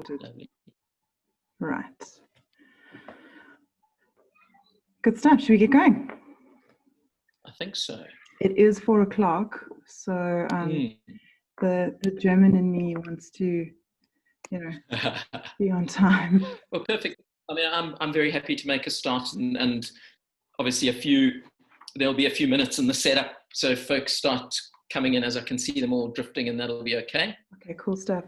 Lovely. Right. Good stuff. Should we get going? I think so. It is 4 o'clock, so the German in me wants to, be on time. Well, perfect. I mean, I'm very happy to make a start, and obviously there'll be a few minutes in the setup, so if folks start coming in as I can see them all drifting, and that'll be okay. Okay, cool stuff.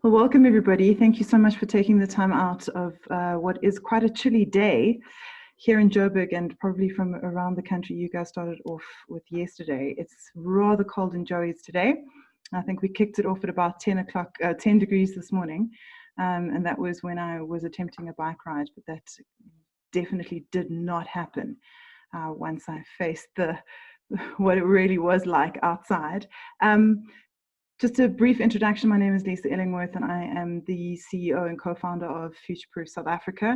Well, welcome everybody. Thank you so much for taking the time out of what is quite a chilly day here in Joburg, and probably from around the country. You guys started off with yesterday. It's rather cold in Joey's today. I think we kicked it off at about 10 degrees this morning, and that was when I was attempting a bike ride, but that definitely did not happen once I faced what it really was like outside. Just a brief introduction. My name is Lisa Illingworth, and I am the CEO and co-founder of FutureProof South Africa.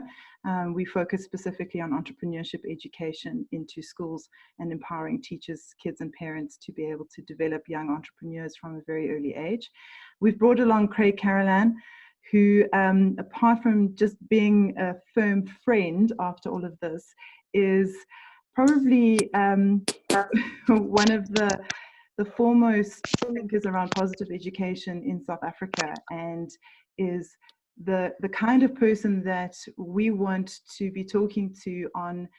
We focus specifically on entrepreneurship education into schools and empowering teachers, kids, and parents to be able to develop young entrepreneurs from a very early age. We've brought along Craig Carolan, who, apart from just being a firm friend after all of this, is probably one of the foremost thinkers around positive education in South Africa, and is the kind of person that we want to be talking to on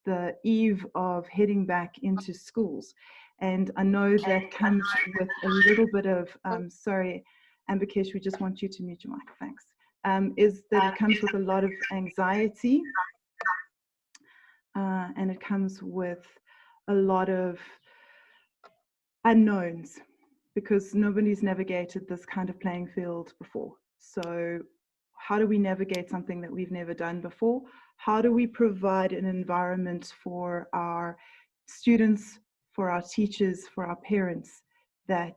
the eve of heading back into schools. And I know that comes with a little bit of, sorry, Ambikesh, we just want you to mute your mic, thanks, is that it comes with a lot of anxiety, and it comes with a lot of unknowns, because nobody's navigated this kind of playing field before. So how do we navigate something that we've never done before? How do we provide an environment for our students, for our teachers, for our parents that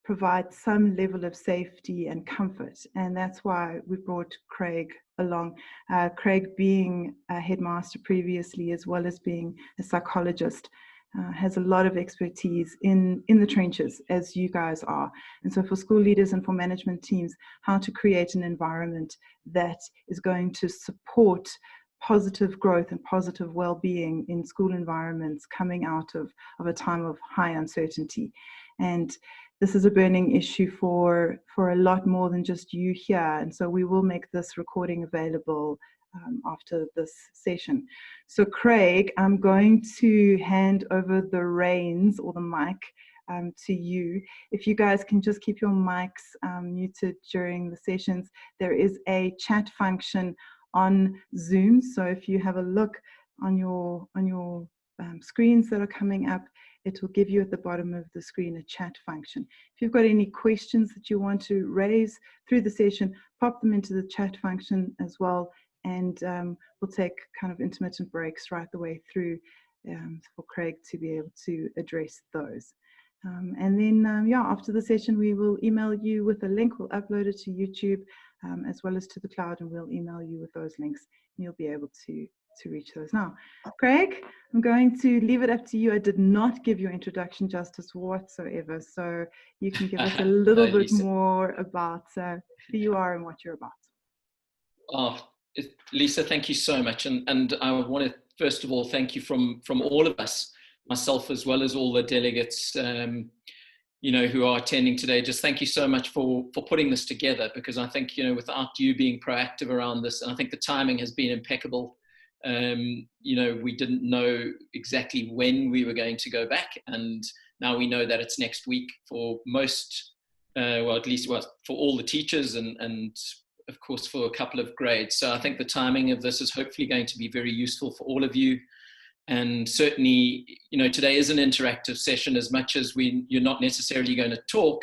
provide some level of safety and comfort? And that's why we brought Craig along. Craig, being a headmaster previously, as well as being a psychologist, has a lot of expertise in the trenches, as you guys are. And so for school leaders and for management teams, how to create an environment that is going to support positive growth and positive well-being in school environments coming out of a time of high uncertainty. And this is a burning issue for a lot more than just you here. And so we will make this recording available after this session. So Craig, I'm going to hand over the reins or the mic to you. If you guys can just keep your mics muted during the sessions. There is a chat function on Zoom, so if you have a look on your screens that are coming up, it will give you at the bottom of the screen a chat function. If you've got any questions that you want to raise through the session, pop them into the chat function as well, and we'll take kind of intermittent breaks right the way through for Craig to be able to address those. And then, yeah, after the session, we will email you with a link. We'll upload it to YouTube as well as to the cloud, and we'll email you with those links, and you'll be able to reach those. Now, Craig, I'm going to leave it up to you. I did not give your introduction justice whatsoever, so you can give us a little bit more about who you are and what you're about. Oh, Lisa, thank you so much. And I want to, first of all, thank you from all of us, myself as well as all the delegates, who are attending today. Just thank you so much for putting this together, because I think, without you being proactive around this, and I think the timing has been impeccable. We didn't know exactly when we were going to go back, and now we know that it's next week for most, for all the teachers and of course for a couple of grades. So I think the timing of this is hopefully going to be very useful for all of you. And certainly, today is an interactive session. As much as you're not necessarily going to talk,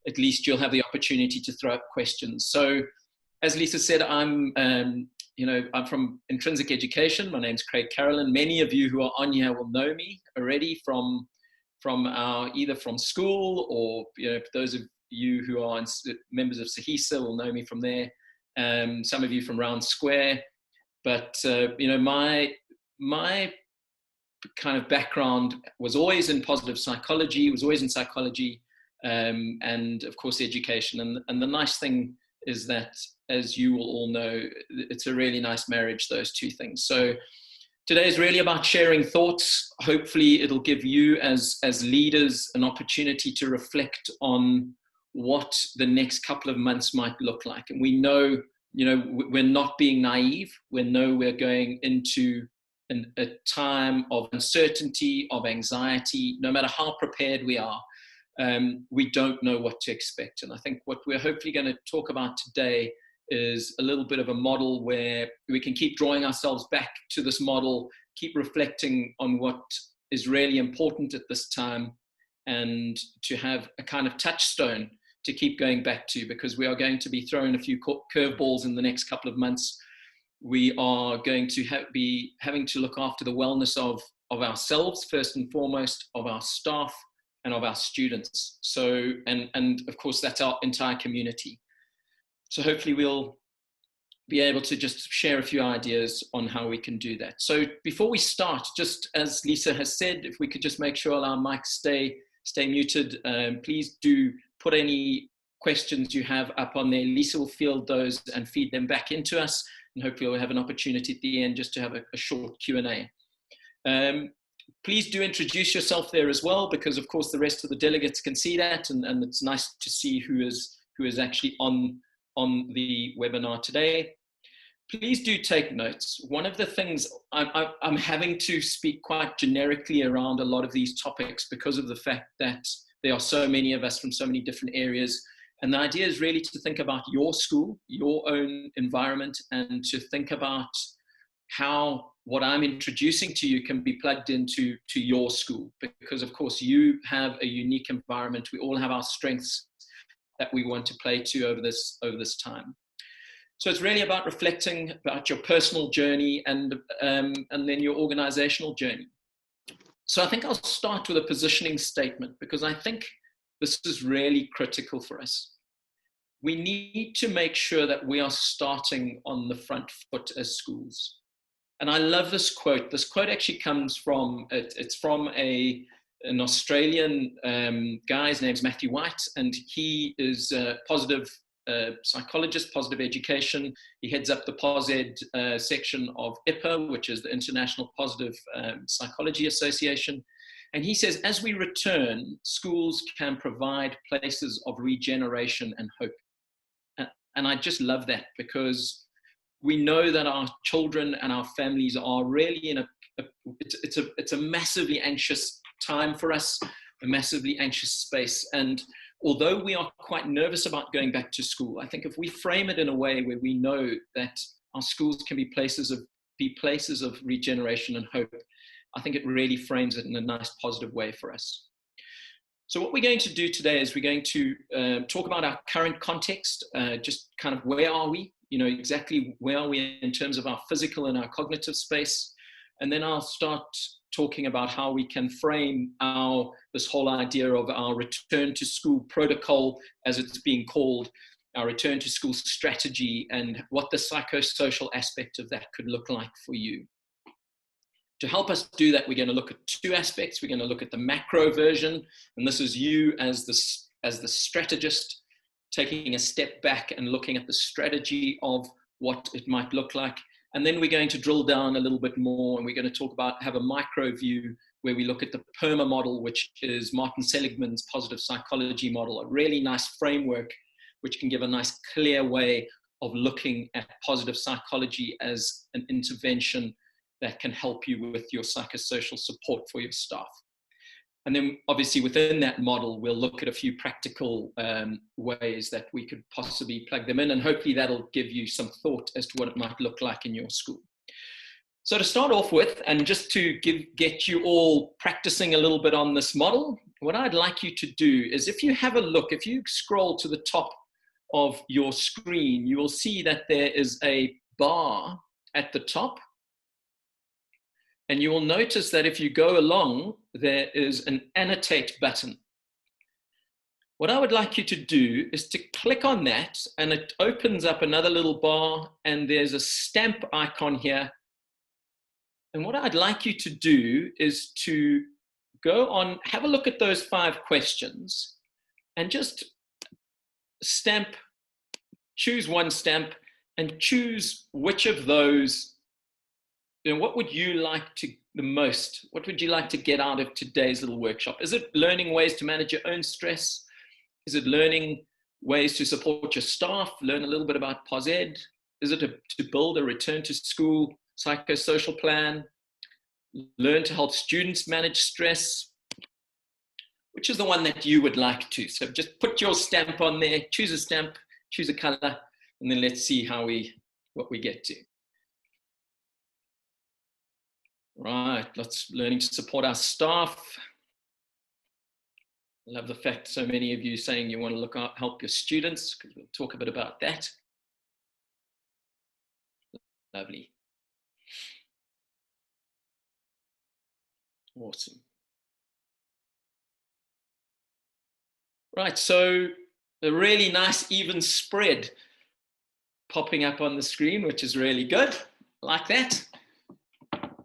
at least you'll have the opportunity to throw up questions. So as Lisa said, I'm from Intrinsic Education. My name's Craig Carolan. Many of you who are on here will know me already from either from school, or those of you who are members of Sahisa will know me from there. Some of you from Round Square. But my kind of background was always in positive psychology, and of course education. And the nice thing is that as you will all know, it's a really nice marriage, those two things. So today is really about sharing thoughts. Hopefully it'll give you as leaders an opportunity to reflect on what the next couple of months might look like. And we know, we're not being naive. We know we're going into a time of uncertainty, of anxiety. No matter how prepared we are, we don't know what to expect. And I think what we're hopefully going to talk about today is a little bit of a model where we can keep drawing ourselves back to this model, keep reflecting on what is really important at this time, and to have a kind of touchstone to keep going back to, because we are going to be throwing a few curveballs in the next couple of months. We are going to be having to look after the wellness of ourselves, first and foremost, of our staff and of our students. So, and of course, that's our entire community. So hopefully we'll be able to just share a few ideas on how we can do that. So before we start, just as Lisa has said, if we could just make sure our mics stay muted, please do put any questions you have up on there. Lisa will field those and feed them back into us. And hopefully we'll have an opportunity at the end just to have a short Q&A. Please do introduce yourself there as well, because of course the rest of the delegates can see that, and it's nice to see who is actually on the webinar today. Please do take notes. One of the things I'm having to speak quite generically around a lot of these topics because of the fact that there are so many of us from so many different areas. And the idea is really to think about your school, your own environment, and to think about how what I'm introducing to you can be plugged into your school. Because of course you have a unique environment. We all have our strengths that we want to play to over this time. So it's really about reflecting about your personal journey and then your organizational journey. So I think I'll start with a positioning statement, because I think this is really critical for us. We need to make sure that we are starting on the front foot as schools. And I love this quote. This quote actually comes from, it's from an Australian guy. His name's Matthew White, and he is a positive psychologist, positive education. He heads up the POSED section of IPA, which is the International Positive Psychology Association. And he says, as we return, schools can provide places of regeneration and hope. And I just love that, because we know that our children and our families are really in it's a massively anxious time for us, a massively anxious space. And although we are quite nervous about going back to school, I think if we frame it in a way where we know that our schools can be places of regeneration and hope, I think it really frames it in a nice positive way for us. So what we're going to do today is we're going to talk about our current context, just kind of where are we, exactly where are we in terms of our physical and our cognitive space. And then I'll start talking about how we can frame this whole idea of our return to school protocol, as it's being called, our return to school strategy, and what the psychosocial aspect of that could look like for you. To help us do that, we're going to look at two aspects. We're going to look at the macro version, and this is you as the strategist taking a step back and looking at the strategy of what it might look like. And then we're going to drill down a little bit more, and we're going to have a micro view where we look at the PERMA model, which is Martin Seligman's positive psychology model, a really nice framework which can give a nice clear way of looking at positive psychology as an intervention that can help you with your psychosocial support for your staff. And then obviously within that model, we'll look at a few practical ways that we could possibly plug them in, and hopefully that'll give you some thought as to what it might look like in your school. So to start off with, and just to get you all practicing a little bit on this model, what I'd like you to do is, if you have a look, if you scroll to the top of your screen, you will see that there is a bar at the top. And you will notice that if you go along, there is an annotate button. What I would like you to do is to click on that, and it opens up another little bar, and there's a stamp icon here. And what I'd like you to do is to go on, have a look at those 5 questions, and just stamp choose one stamp and choose which of those, what would you like to the most? What would you like to get out of today's little workshop? Is it learning ways to manage your own stress? Is it learning ways to support your staff, learn a little bit about POSED? Is it to build a return to school psychosocial plan? Learn to help students manage stress? Which is the one that you would like to? So just put your stamp on there, choose a stamp, choose a color, and then let's see what we get to. Right, lots learning to support our staff. I love the fact so many of you saying you want to help your students, because we'll talk a bit about that. Lovely. Awesome. Right, so a really nice even spread popping up on the screen, which is really good, like that.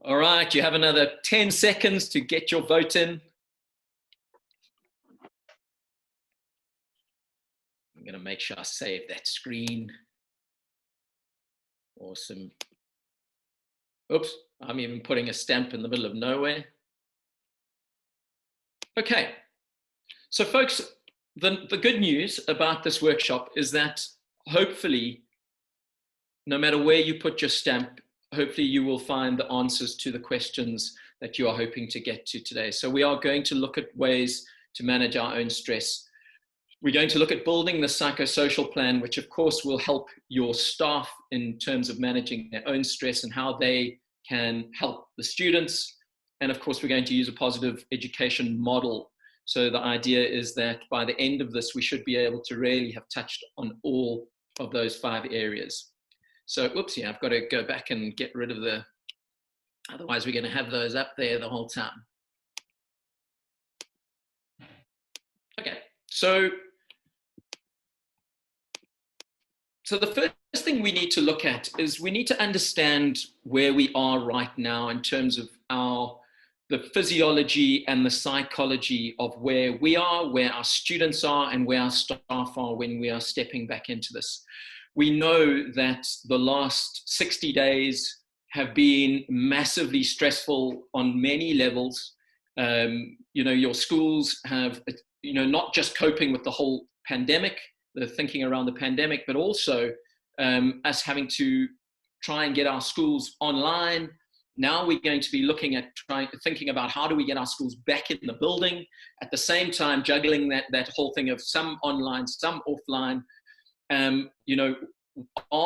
All right, you have another 10 seconds to get your vote in. I'm going to make sure I save that screen. Awesome. Oops, I'm even putting a stamp in the middle of nowhere. Okay, so folks, the good news about this workshop is that hopefully, no matter where you put your stamp, hopefully you will find the answers to the questions that you are hoping to get to today. So we are going to look at ways to manage our own stress. We're going to look at building the psychosocial plan, which of course will help your staff in terms of managing their own stress and how they can help the students. And of course, we're going to use a positive education model. So the idea is that by the end of this, we should be able to really have touched on all of those 5 areas. So, whoops, yeah, I've got to go back and get rid of otherwise we're going to have those up there the whole time. Okay, so the first thing we need to look at is we need to understand where we are right now in terms of the physiology and the psychology of where we are, where our students are, and where our staff are when we are stepping back into this. We know that the last 60 days have been massively stressful on many levels. Your schools have, not just coping with the whole pandemic, the thinking around the pandemic, but also us having to try and get our schools online. Now we're going to be looking at thinking about how do we get our schools back in the building, at the same time juggling that whole thing of some online, some offline. Are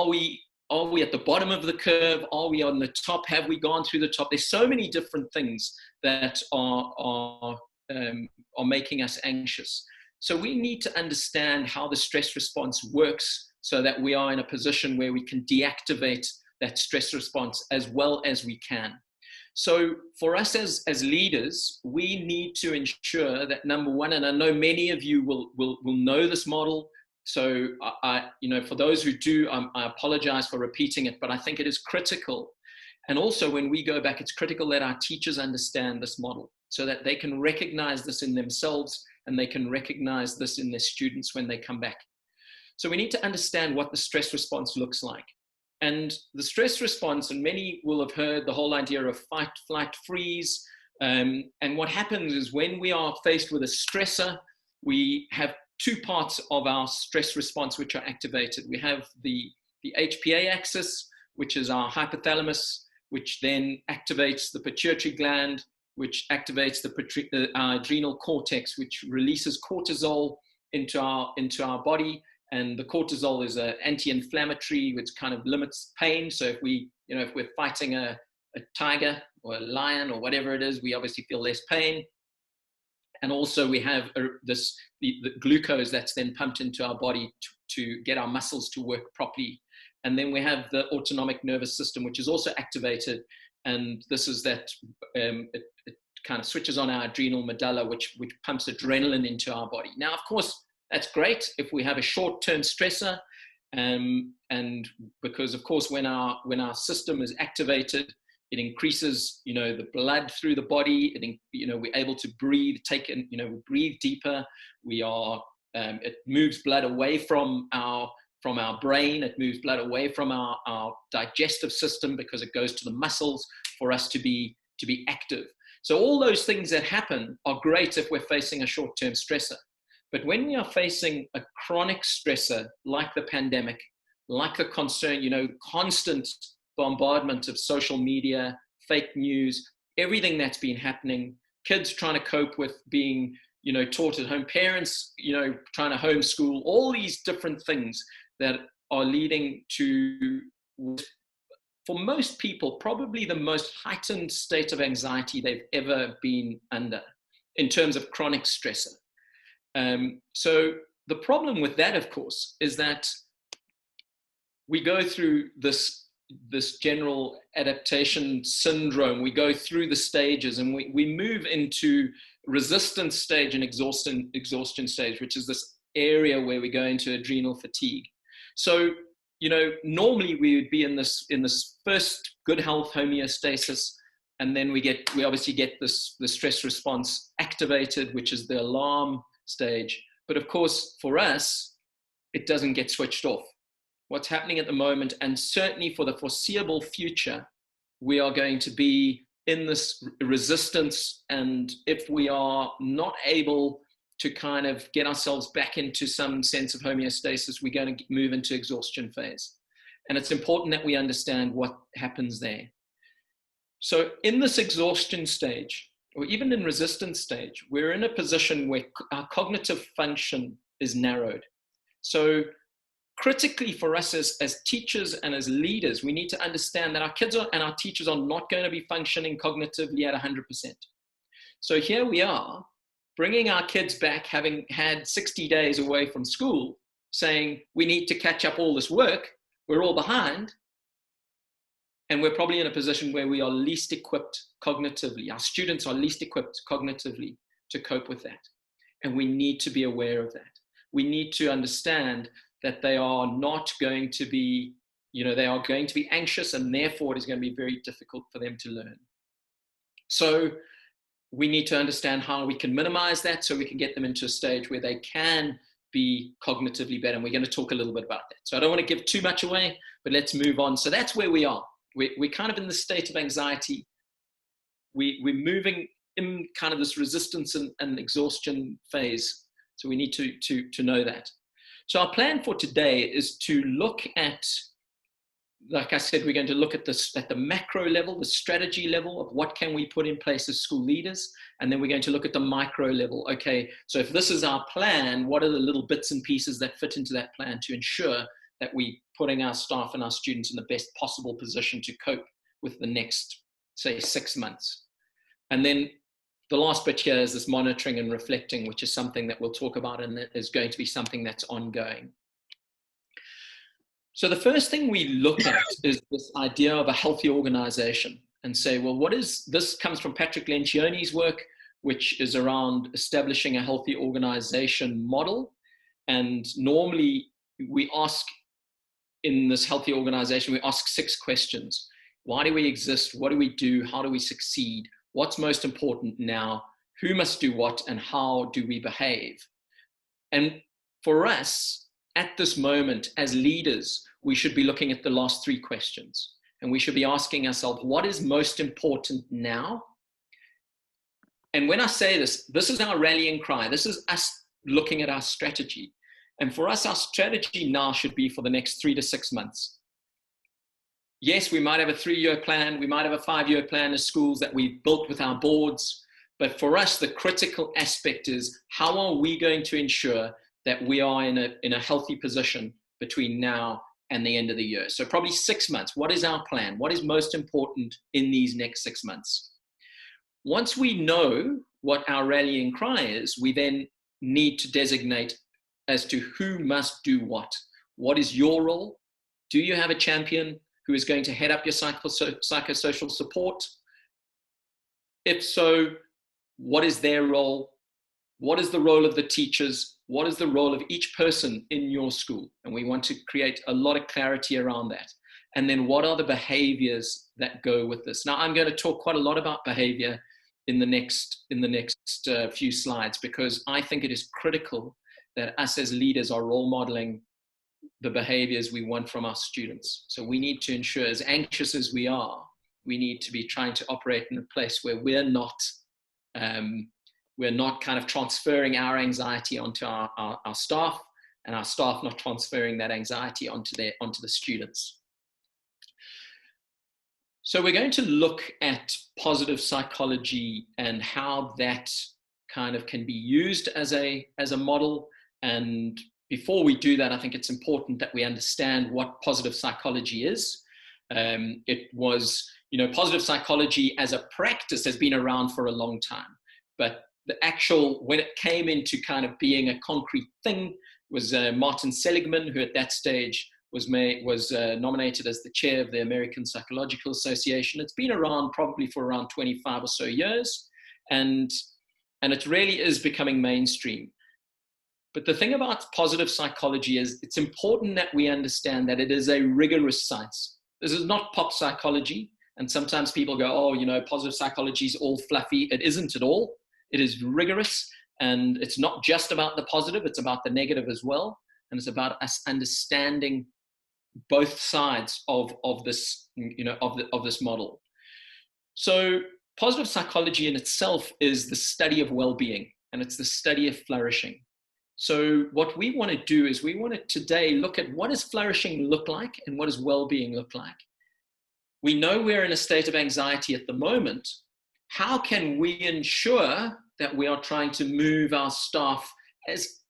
we at the bottom of the curve? Are we on the top? Have we gone through the top? There's so many different things that are making us anxious. So we need to understand how the stress response works so that we are in a position where we can deactivate that stress response as well as we can. So for us as leaders, we need to ensure that, number one, and I know many of you will know this model. So for those who do, I apologize for repeating it, but I think it is critical. And also when we go back, it's critical that our teachers understand this model so that they can recognize this in themselves and they can recognize this in their students when they come back. So we need to understand what the stress response looks like. And the stress response, and many will have heard the whole idea of fight, flight, freeze. And what happens is when we are faced with a stressor, we have 2 parts of our stress response which are activated. We have the HPA axis, which is our hypothalamus, which then activates the pituitary gland, which activates the adrenal cortex, which releases cortisol into our body. And the cortisol is an anti-inflammatory, which kind of limits pain. So if we're fighting a tiger or a lion or whatever it is, we obviously feel less pain. And also we have the glucose that's then pumped into our body to get our muscles to work properly. And then we have the autonomic nervous system, which is also activated. And this is that it kind of switches on our adrenal medulla, which pumps adrenaline into our body. Now, of course, that's great if we have a short-term stressor, and because of course when our system is activated, it increases the blood through the body. We're able to breathe, we breathe deeper. It moves blood away from our from our brain. It moves blood away from our digestive system because it goes to the muscles for us to be active. So all those things that happen are great if we're facing a short-term stressor. But when we are facing a chronic stressor like the pandemic, like the concern, constant bombardment of social media, fake news, everything that's been happening, kids trying to cope with being, taught at home, parents, trying to homeschool, all these different things that are leading to, for most people, probably the most heightened state of anxiety they've ever been under in terms of chronic stressor. So the problem with that, of course, is that we go through this general adaptation syndrome. We go through the stages, and we move into resistance stage and exhaustion stage, which is this area where we go into adrenal fatigue. So, normally we would be in this first good health homeostasis, and then we obviously get the stress response activated, which is the alarm stage. But of course, for us, it doesn't get switched off. What's happening at the moment, and certainly for the foreseeable future, we are going to be in this resistance. And if we are not able to kind of get ourselves back into some sense of homeostasis, we're going to move into exhaustion phase. And it's important that we understand what happens there. So in this exhaustion stage, or even in resistance stage, we're in a position where our cognitive function is narrowed. So critically for us as teachers and as leaders, we need to understand that our kids and our teachers are not going to be functioning cognitively at 100%. So here we are, bringing our kids back, having had 60 days away from school, saying we need to catch up all this work, we're all behind, and we're probably in a position where we are least equipped cognitively. Our students are least equipped cognitively to cope with that. And we need to be aware of that. We need to understand that they are not going to be, they are going to be anxious, and therefore it is going to be very difficult for them to learn. So we need to understand how we can minimize that so we can get them into a stage where they can be cognitively better. And we're going to talk a little bit about that. So I don't want to give too much away, but let's move on. So that's where we are. We're kind of in the state of anxiety. We're moving in kind of this resistance and exhaustion phase. So we need to know that. So our plan for today is to look at, like I said, we're going to look at this at the macro level, the strategy level of what can we put in place as school leaders. And then we're going to look at the micro level. Okay, so if this is our plan, what are the little bits and pieces that fit into that plan to ensure that we're putting our staff and our students in the best possible position to cope with the next, say, 6 months. And then the last bit here is this monitoring and reflecting, which is something that we'll talk about, and that is going to be something that's ongoing. So the first thing we look at is this idea of a healthy organization, and say, well, this comes from Patrick Lencioni's work, which is around establishing a healthy organization model. And normally we ask, in this healthy organization, we ask 6 questions. Why do we exist? What do we do? How do we succeed? What's most important now? Who must do what? And how do we behave? And for us, at this moment, as leaders, we should be looking at the last 3 questions. And we should be asking ourselves, what is most important now? And when I say this, this is our rallying cry. This is us looking at our strategy. And for us, our strategy now should be for the next 3 to 6 months. Yes, we might have a 3-year plan. We might have a 5-year plan as schools that we've built with our boards. But for us, the critical aspect is, how are we going to ensure that we are in a healthy position between now and the end of the year? So probably 6 months. What is our plan? What is most important in these next 6 months? Once we know what our rallying cry is, we then need to designate as to who must do what. What is your role? Do you have a champion who is going to head up your psychosocial support? If so, what is their role? What is the role of the teachers? What is the role of each person in your school? And we want to create a lot of clarity around that. And then what are the behaviors that go with this? Now, I'm going to talk quite a lot about behavior in the next few slides, because I think it is critical that us as leaders are role modeling the behaviors we want from our students. So we need to ensure, as anxious as we are, we need to be trying to operate in a place where we're not kind of transferring our anxiety onto our staff, and our staff not transferring that anxiety onto the students. So we're going to look at positive psychology and how that kind of can be used as a model. And before we do that, I think it's important that we understand what positive psychology is. It was, positive psychology as a practice has been around for a long time, but when it came into kind of being a concrete thing was Martin Seligman, who at that stage was nominated as the chair of the American Psychological Association. It's been around probably for around 25 or so years, and it really is becoming mainstream. But the thing about positive psychology is it's important that we understand that it is a rigorous science. This is not pop psychology. And sometimes people go, oh, positive psychology is all fluffy. It isn't at all. It is rigorous. And it's not just about the positive, it's about the negative as well. And it's about us understanding both sides of this, of this model. So positive psychology in itself is the study of well-being, and it's the study of flourishing. So what we want to do is we want to today look at what does flourishing look like and what does well-being look like. We know we're in a state of anxiety at the moment. How can we ensure that we are trying to move our staff as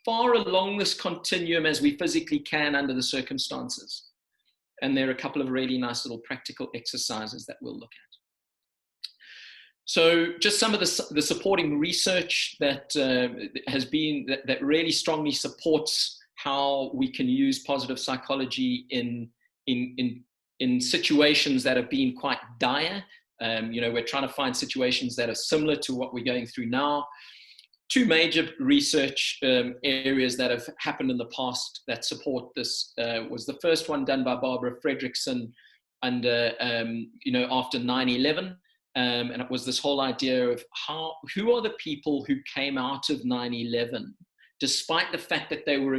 far along this continuum as we physically can under the circumstances? And there are a couple of really nice little practical exercises that we'll look at. So just some of the supporting research that has been, that really strongly supports how we can use positive psychology in situations that have been quite dire. We're trying to find situations that are similar to what we're going through now. Two major research areas that have happened in the past that support this was the first one done by Barbara Fredrickson after 9/11. And it was this whole idea of who are the people who came out of 9/11, despite the fact that they were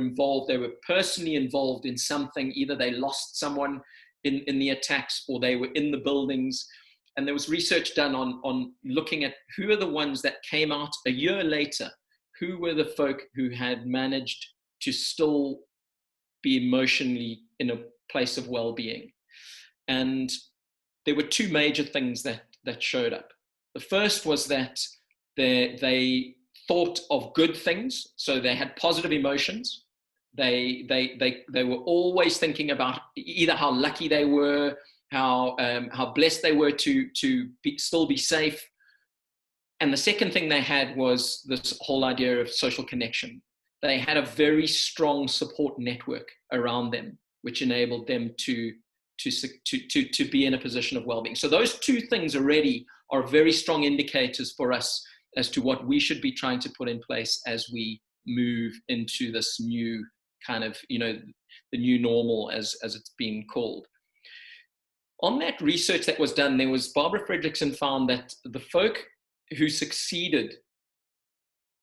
personally involved in something. Either they lost someone in the attacks or they were in the buildings. And there was research done on looking at who are the ones that came out a year later, who were the folk who had managed to still be emotionally in a place of well-being. And there were two major things that showed up. The first was that they thought of good things, so they had positive emotions. They were always thinking about either how lucky they were, how blessed they were to still be safe. And the second thing they had was this whole idea of social connection. They had a very strong support network around them, which enabled them to be in a position of well-being. So those two things already are very strong indicators for us as to what we should be trying to put in place as we move into this new kind of, the new normal as it's being called. On that research that was done, Barbara Fredrickson found that the folk who succeeded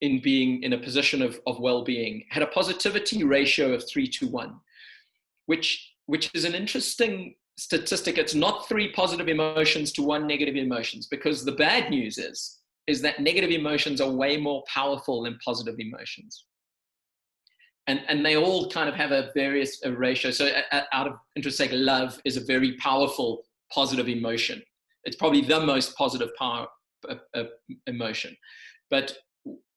in being in a position of well-being had a positivity ratio of 3-to-1, which is an interesting statistic. It's not 3 positive emotions to 1 negative emotions, because the bad news is that negative emotions are way more powerful than positive emotions. And they all kind of have a ratio. So out of interest sake, love is a very powerful positive emotion. It's probably the most positive emotion. But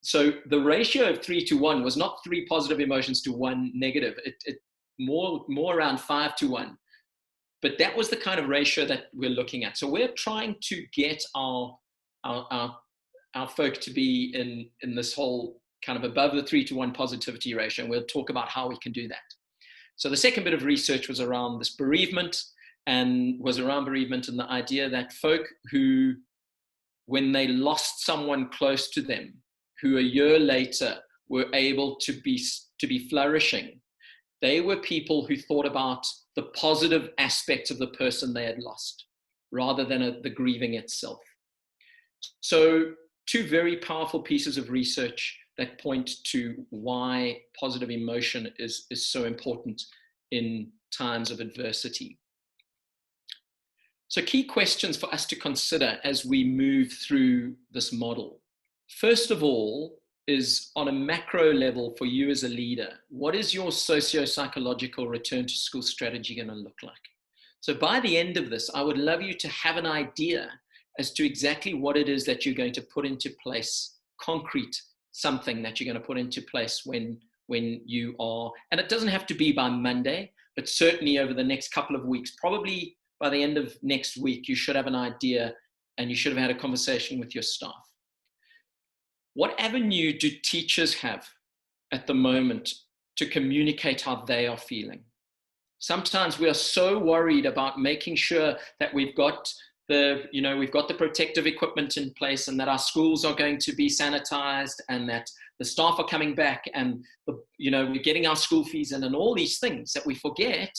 so the ratio of 3-to-1 was not 3 positive emotions to 1 negative. It more around 5-to-1. But that was the kind of ratio that we're looking at. So we're trying to get our folk to be in this whole kind of above the 3-to-1 positivity ratio. And we'll talk about how we can do that. So the second bit of research was around this bereavement, and was around bereavement and the idea that folk who, when they lost someone close to them, who a year later were able to be flourishing, they were people who thought about the positive aspects of the person they had lost, rather than the grieving itself. So two very powerful pieces of research that point to why positive emotion is so important in times of adversity. So key questions for us to consider as we move through this model. First of all, is on a macro level for you as a leader, what is your socio-psychological return to school strategy going to look like? So by the end of this, I would love you to have an idea as to exactly what it is that you're going to put into place, concrete something that you're going to put into place when you are, and it doesn't have to be by Monday, but certainly over the next couple of weeks, probably by the end of next week, you should have an idea and you should have had a conversation with your staff. What avenue do teachers have at the moment to communicate how they are feeling? Sometimes we are so worried about making sure that we've got the protective equipment in place and that our schools are going to be sanitized and that the staff are coming back and we're getting our school fees in and all these things that we forget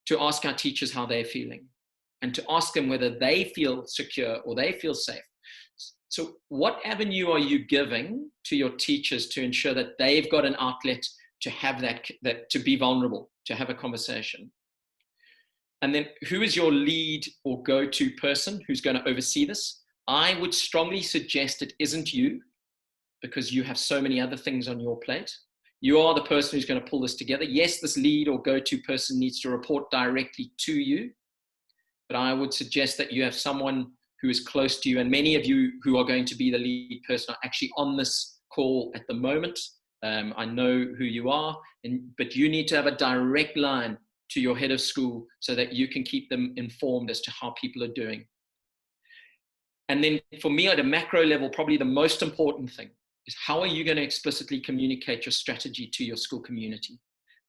to ask our teachers how they're feeling and to ask them whether they feel secure or they feel safe. So what avenue are you giving to your teachers to ensure that they've got an outlet to have that to be vulnerable, to have a conversation? And then who is your lead or go-to person who's going to oversee this? I would strongly suggest it isn't you, because you have so many other things on your plate. You are the person who's going to pull this together. Yes, this lead or go-to person needs to report directly to you, but I would suggest that you have someone who is close to you, and many of you who are going to be the lead person are actually on this call at the moment. I know who you are, but you need to have a direct line to your head of school so that you can keep them informed as to how people are doing. And then for me at a macro level, probably the most important thing is how are you going to explicitly communicate your strategy to your school community?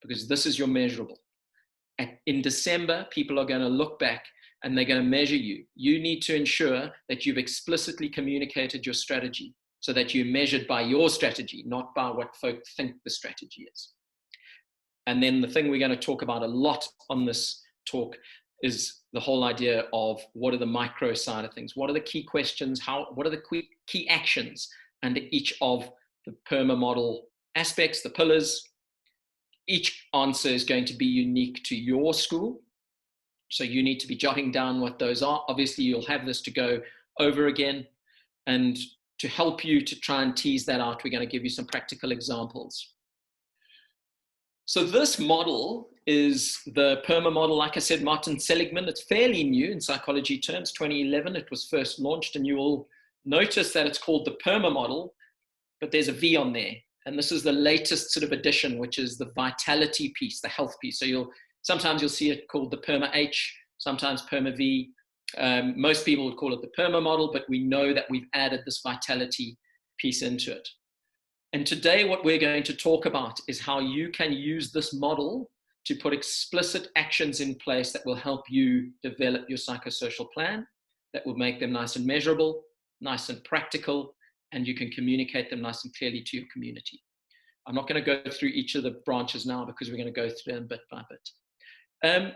Because this is your measurable. In December, people are going to look back and they're going to measure you. You need to ensure that you've explicitly communicated your strategy so that you're measured by your strategy, not by what folk think the strategy is. And then the thing we're going to talk about a lot on this talk is the whole idea of what are the micro side of things? What are the key questions? What are the key actions under each of the PERMA model aspects, the pillars? Each answer is going to be unique to your school. So you need to be jotting down what those are. Obviously, you'll have this to go over again. And to help you to try and tease that out, we're going to give you some practical examples. So this model is the PERMA model. Like I said, Martin Seligman, it's fairly new in psychology terms. 2011, it was first launched, and you will notice that it's called the PERMA model, but there's a V on there. And this is the latest sort of edition, which is the vitality piece, the health piece. So sometimes you'll see it called the PERMA H, sometimes PERMA V. Most people would call it the PERMA model, but we know that we've added this vitality piece into it. And today what we're going to talk about is how you can use this model to put explicit actions in place that will help you develop your psychosocial plan, that will make them nice and measurable, nice and practical, and you can communicate them nice and clearly to your community. I'm not going to go through each of the branches now because we're going to go through them bit by bit.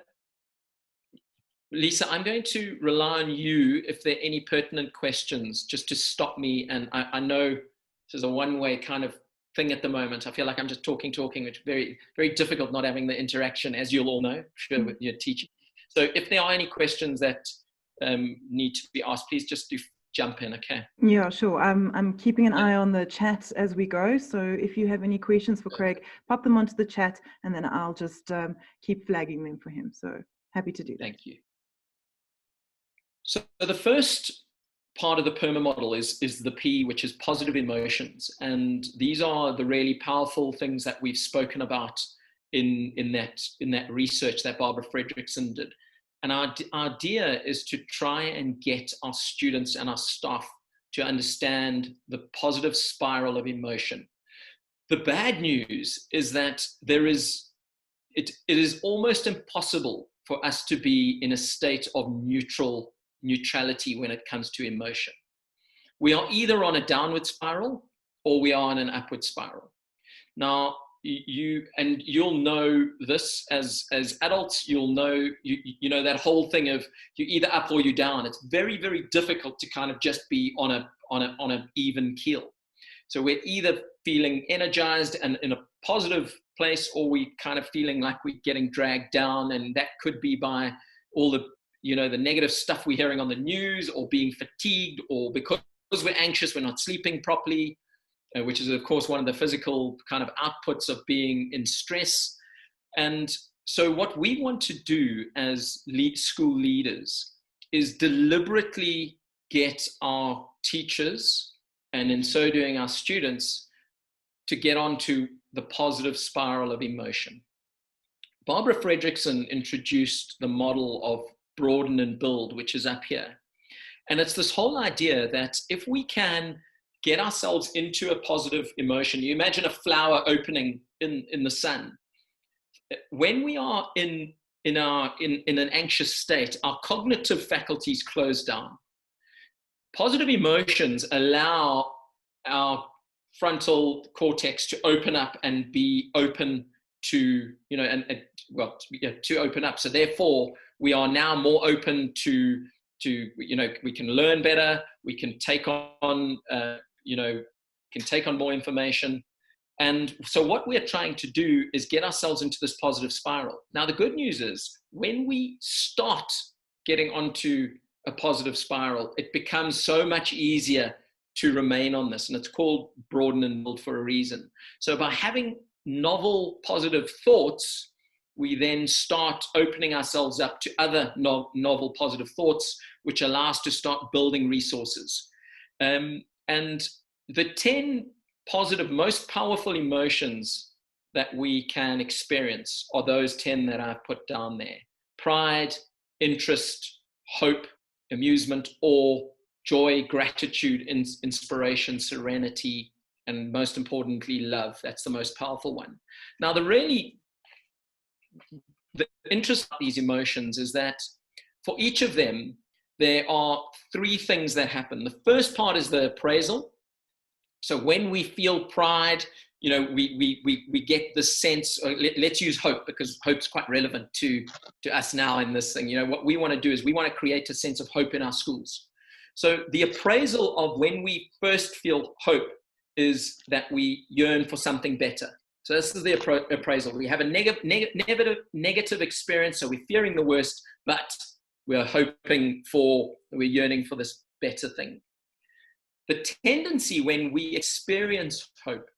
Lisa, I'm going to rely on you if there are any pertinent questions, just to stop me. And I know this is a one-way kind of thing at the moment. I feel like I'm just talking, which is very, very difficult not having the interaction, as you'll all know, sure, with your teaching. So if there are any questions that need to be asked, please just do jump in, okay? Yeah, sure. I'm keeping an eye on the chat as we go. So if you have any questions for Craig, pop them onto the chat and then I'll just keep flagging them for him. So happy to do that. Thank you. So the first part of the PERMA model is the P, which is positive emotions. And these are the really powerful things that we've spoken about in that research that Barbara Fredrickson did. And our idea is to try and get our students and our staff to understand the positive spiral of emotion. The bad news is that it is almost impossible for us to be in a state of neutrality when it comes to emotion. We are either on a downward spiral or we are on an upward spiral. Now, you'll know this as adults. You'll know you know that whole thing of you're either up or you're down. It's very, very difficult to kind of just be on an even keel. So we're either feeling energized and in a positive place, or we kind of feeling like we're getting dragged down. And that could be by all the, the negative stuff we're hearing on the news, or being fatigued, or because we're anxious, we're not sleeping properly, which is, of course, one of the physical kind of outputs of being in stress. And so what we want to do as school leaders is deliberately get our teachers, and in so doing our students, to get onto the positive spiral of emotion. Barbara Fredrickson introduced the model of broaden and build, which is up here. And it's this whole idea that if we can get ourselves into a positive emotion, you imagine a flower opening in the sun. When we are in an anxious state, our cognitive faculties close down. Positive emotions allow our frontal cortex to open up and be open to, to open up. So therefore, we are now more open to we can learn better, we can take on, more information. And so what we're trying to do is get ourselves into this positive spiral. Now, the good news is when we start getting onto a positive spiral, it becomes so much easier to remain on this. And it's called broaden and build for a reason. So by having novel positive thoughts, we then start opening ourselves up to other novel positive thoughts, which allow us to start building resources. And the 10 positive, most powerful emotions that we can experience are those 10 that I've put down there: pride, interest, hope, amusement, awe, joy, gratitude, inspiration, serenity, and most importantly, love. That's the most powerful one. Now, the interest of these emotions is that for each of them, there are 3 things that happen. The first part is the appraisal. So when we feel pride, we get the sense, let's use hope, because hope's quite relevant to us now in this thing. What we want to do is we want to create a sense of hope in our schools. So the appraisal of when we first feel hope is that we yearn for something better. So this is the appraisal. We have a negative experience, so we're fearing the worst, but we're yearning for this better thing. The tendency when we experience hope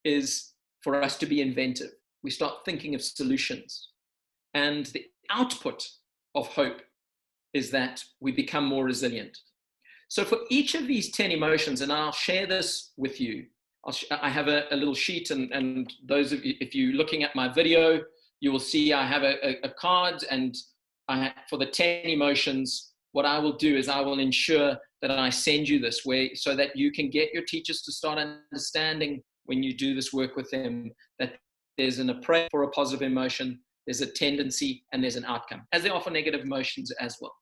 is for us to be inventive. We start thinking of solutions. And the output of hope is that we become more resilient. So for each of these 10 emotions, and I'll share this with you, I have a little sheet, and those of you, if you're looking at my video, you will see I have a card, and for the 10 emotions, what I will do is I will ensure that I send you this so that you can get your teachers to start understanding when you do this work with them, that there's an appraisal for a positive emotion, there's a tendency, and there's an outcome, as there are for negative emotions as well.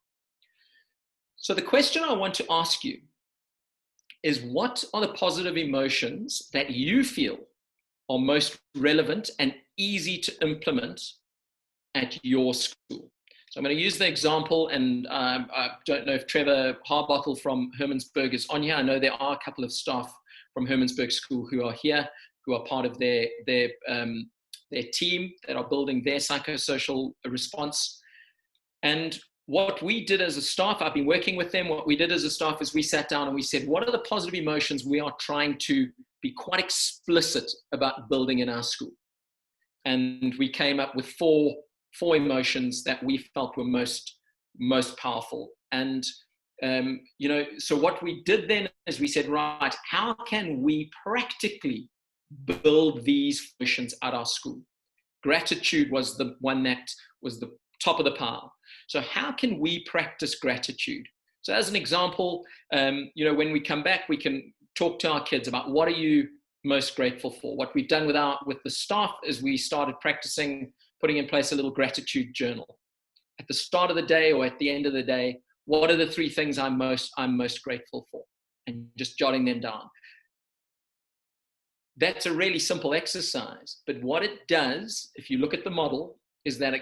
So the question I want to ask you is, what are the positive emotions that you feel are most relevant and easy to implement at your school? So I'm going to use the example, and I don't know if Trevor Harbottle from Hermannsburg is on here. I know there are a couple of staff from Hermannsburg School who are here, who are part of their team that are building their psychosocial response. And what we did as a staff, I've been working with them, what we did as a staff is we sat down and we said, what are the positive emotions we are trying to be quite explicit about building in our school? And we came up with four emotions that we felt were most powerful. And so what we did then is we said, right, how can we practically build these emotions at our school? Gratitude was the one that was the top of the pile. So how can we practice gratitude? So as an example, when we come back, we can talk to our kids about what are you most grateful for. What we've done with the staff is we started practicing putting in place a little gratitude journal. At the start of the day or at the end of the day, what are the 3 things I'm most grateful for? And just jotting them down. That's a really simple exercise, but what it does, if you look at the model, is that it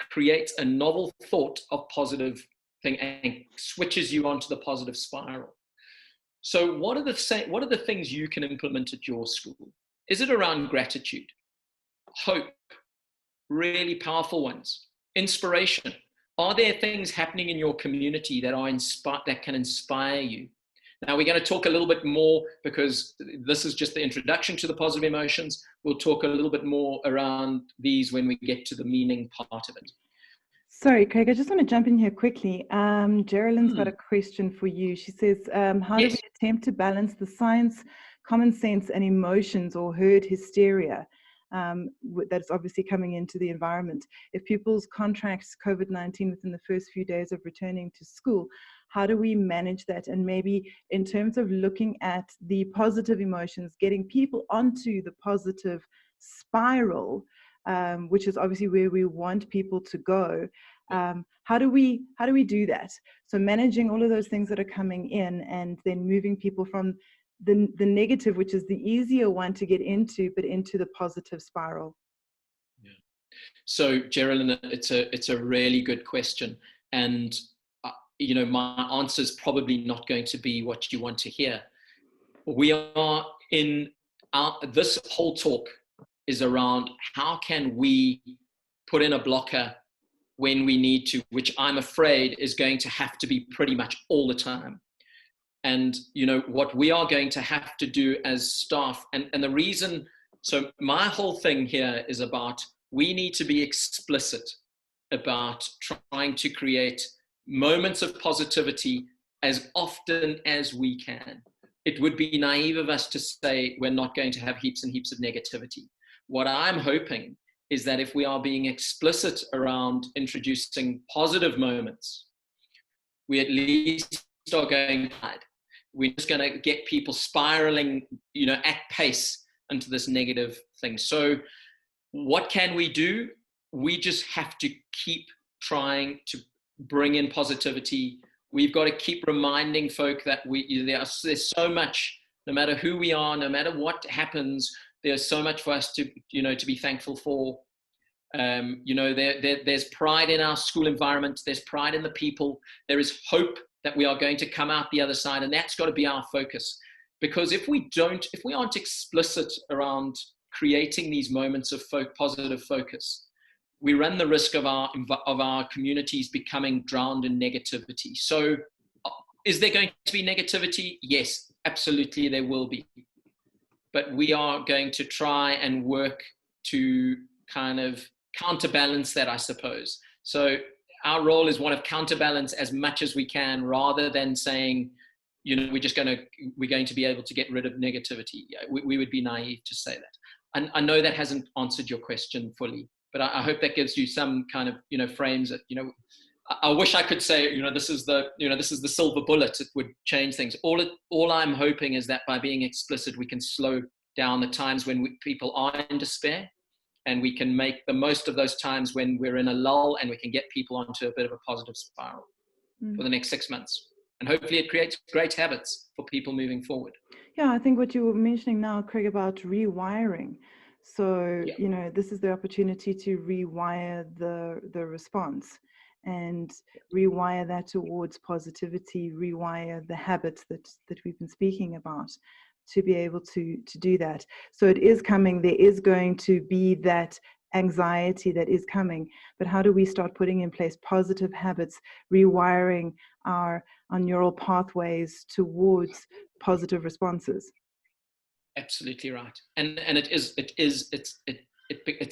creates a novel thought of positive thing and switches you onto the positive spiral. So what are the things you can implement at your school? Is it around gratitude, hope, really powerful ones, inspiration? Are there things happening in your community that that can inspire you? Now we're going to talk a little bit more, because this is just the introduction to the positive emotions. We'll talk a little bit more around these when we get to the meaning part of it. Sorry, Craig, I just want to jump in here quickly. Geraldine's got a question for you. She says, how do we attempt to balance the science, common sense, and emotions or herd hysteria that's obviously coming into the environment? If pupils contract COVID-19 within the first few days of returning to school, how do we manage that? And maybe in terms of looking at the positive emotions, getting people onto the positive spiral, which is obviously where we want people to go. How do we do that? So managing all of those things that are coming in, and then moving people from the negative, which is the easier one to get into, but into the positive spiral. Yeah. So Carolan, it's a really good question, and my answer is probably not going to be what you want to hear. We are in this whole talk is around how can we put in a blocker when we need to, which I'm afraid is going to have to be pretty much all the time. And what we are going to have to do as staff, and the reason, so my whole thing here is about, we need to be explicit about trying to create moments of positivity as often as we can. It would be naive of us to say we're not going to have heaps and heaps of negativity. What I'm hoping is that if we are being explicit around introducing positive moments, we at least are going to hide. We're just going to get people spiraling, at pace into this negative thing. So what can we do? We just have to keep trying to bring in positivity. We've got to keep reminding folk that there's so much, no matter who we are, no matter what happens, there's so much for us to be thankful for. There's pride in our school environment. There's pride in the people. There is hope that we are going to come out the other side, and that's got to be our focus. Because if we aren't explicit around creating these moments of positive focus, we run the risk of our communities becoming drowned in negativity. So, is there going to be negativity? Yes, absolutely, there will be. But we are going to try and work to kind of counterbalance that, I suppose. So our role is one of counterbalance as much as we can, rather than saying, we're going to be able to get rid of negativity. We would be naive to say that. And I know that hasn't answered your question fully, but I hope that gives you some kind of, frames that, I wish I could say, this is the silver bullet. It would change things. All I'm hoping is that by being explicit, we can slow down the times when people are in despair, and we can make the most of those times when we're in a lull, and we can get people onto a bit of a positive spiral for the next 6 months. And hopefully it creates great habits for people moving forward. Yeah, I think what you were mentioning now, Craig, about rewiring. So, this is the opportunity to rewire the response, and rewire that towards positivity, rewire the habits that we've been speaking about, to be able to do that. So it is coming. There is going to be that anxiety that is coming, but how do we start putting in place positive habits, rewiring our neural pathways towards positive responses? Absolutely right. And it's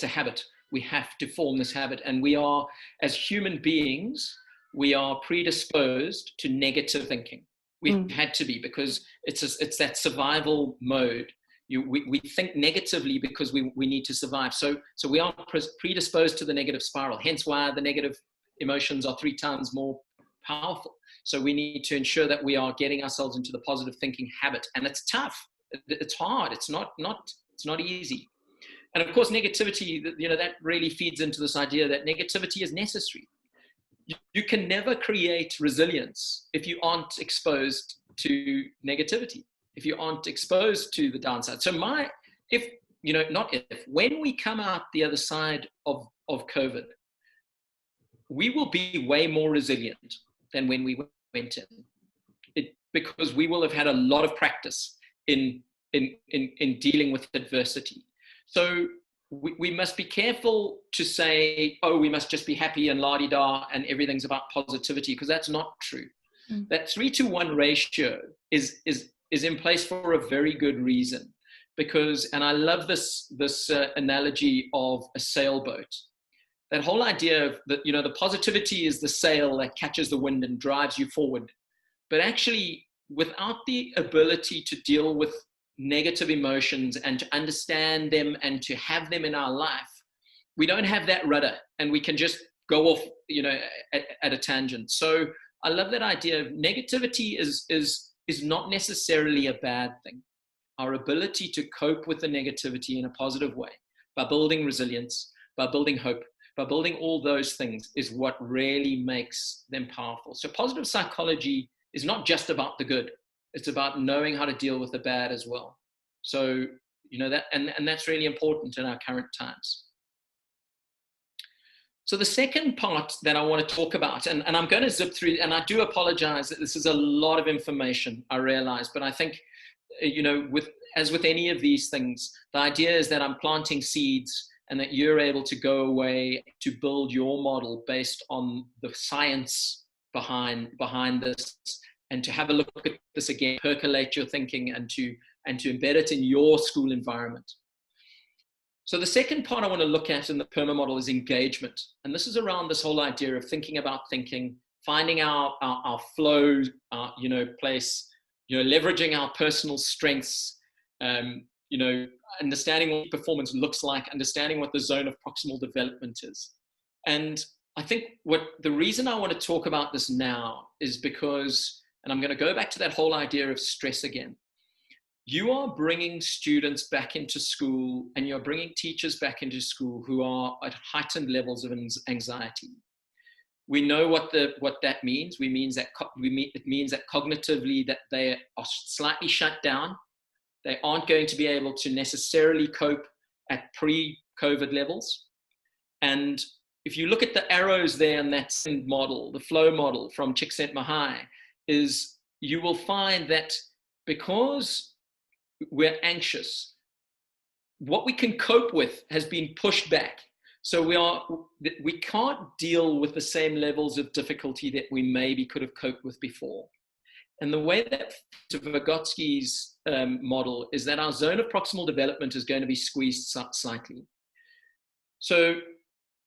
a habit. We have to form this habit, and we are, as human beings, we are predisposed to negative thinking. We've had to be, because it's that survival mode. We think negatively because we need to survive. So we are predisposed to the negative spiral, hence why the negative emotions are 3 times more powerful. So we need to ensure that we are getting ourselves into the positive thinking habit. And it's tough. It's hard. It's not easy. And of course, negativity, that really feeds into this idea that negativity is necessary. You can never create resilience if you aren't exposed to negativity, if you aren't exposed to the downside. So when we come out the other side of COVID, we will be way more resilient than when we went in. because we will have had a lot of practice in dealing with adversity. So we must be careful to say, oh, we must just be happy and la-di-da and everything's about positivity, because that's not true. That 3-to-1 ratio is in place for a very good reason, because, and I love this analogy of a sailboat. That whole idea of that, you know, the positivity is the sail that catches the wind and drives you forward. But actually, without the ability to deal with negative emotions and to understand them and to have them in our life, we don't have that rudder and we can just go off, you know, at a tangent. So I love that idea of negativity is not necessarily a bad thing. Our ability to cope with the negativity in a positive way by building resilience, by building hope, by building all those things is what really makes them powerful. So positive psychology is not just about the good. It's about knowing how to deal with the bad as well. So, you know, that, and that's really important in our current times. So the second part that I want to talk about, and I'm going to zip through, and I do apologize that this is a lot of information, I realize, but I think, you know, as with any of these things, the idea is that I'm planting seeds and that you're able to go away to build your model based on the science behind this, and to have a look at this again, percolate your thinking and to embed it in your school environment. So the second part I want to look at in the PERMA model is engagement. And this is around this whole idea of thinking about thinking, finding our flow, you know, place, you know, leveraging our personal strengths, you know, understanding what performance looks like, understanding what the zone of proximal development is. And I think the reason I want to talk about this now is because, and I'm going to go back to that whole idea of stress again. You are bringing students back into school, and you're bringing teachers back into school who are at heightened levels of anxiety. We know what that means. It means that cognitively that they are slightly shut down. They aren't going to be able to necessarily cope at pre-COVID levels. And if you look at the arrows there in that model, the flow model from Csikszentmihalyi, is you will find that because we're anxious, what we can cope with has been pushed back. So we can't deal with the same levels of difficulty that we maybe could have coped with before. And the way that Vygotsky's model is that our zone of proximal development is going to be squeezed slightly. So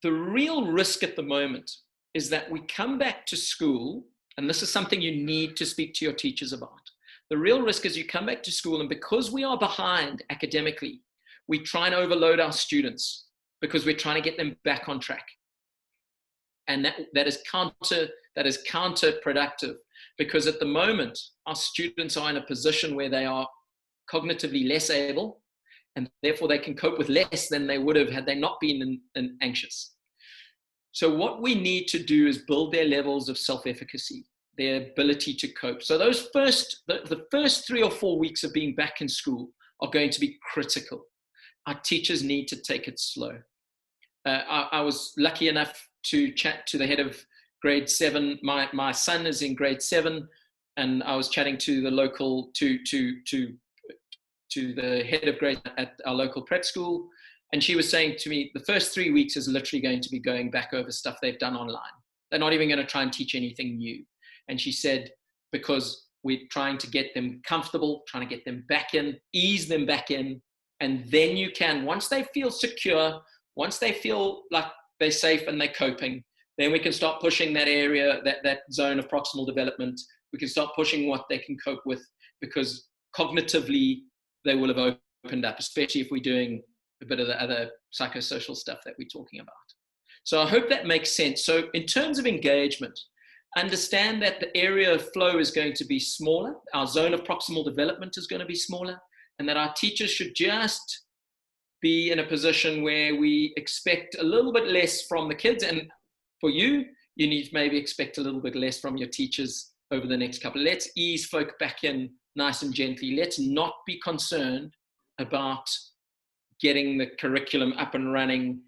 the real risk at the moment is that we come back to school, and this is something you need to speak to your teachers about. The real risk is you come back to school, and because we are behind academically, we try and overload our students because we're trying to get them back on track. And that is counterproductive, because at the moment, our students are in a position where they are cognitively less able, and therefore they can cope with less than they would have had they not been anxious. So what we need to do is build their levels of self-efficacy, their ability to cope. So those the first 3 or 4 weeks of being back in school are going to be critical. Our teachers need to take it slow. I was lucky enough to chat to the head of grade 7. My son is in grade 7, and I was chatting to the local to the head of grade at our local prep school, and she was saying to me, the first 3 weeks is literally going to be going back over stuff they've done online. They're not even going to try and teach anything new. And she said, because we're trying to get them comfortable, trying to get them back in, ease them back in, and then you can, once they feel secure, once they feel like they're safe and they're coping, then we can start pushing that area, that zone of proximal development. We can start pushing what they can cope with, because cognitively they will have opened up, especially if we're doing a bit of the other psychosocial stuff that we're talking about. So I hope that makes sense. So in terms of engagement, understand that the area of flow is going to be smaller. Our zone of proximal development is going to be smaller, and that our teachers should just be in a position where we expect a little bit less from the kids. And for you, you need to maybe expect a little bit less from your teachers over the next couple. Let's ease folk back in nice and gently. Let's not be concerned about getting the curriculum up and running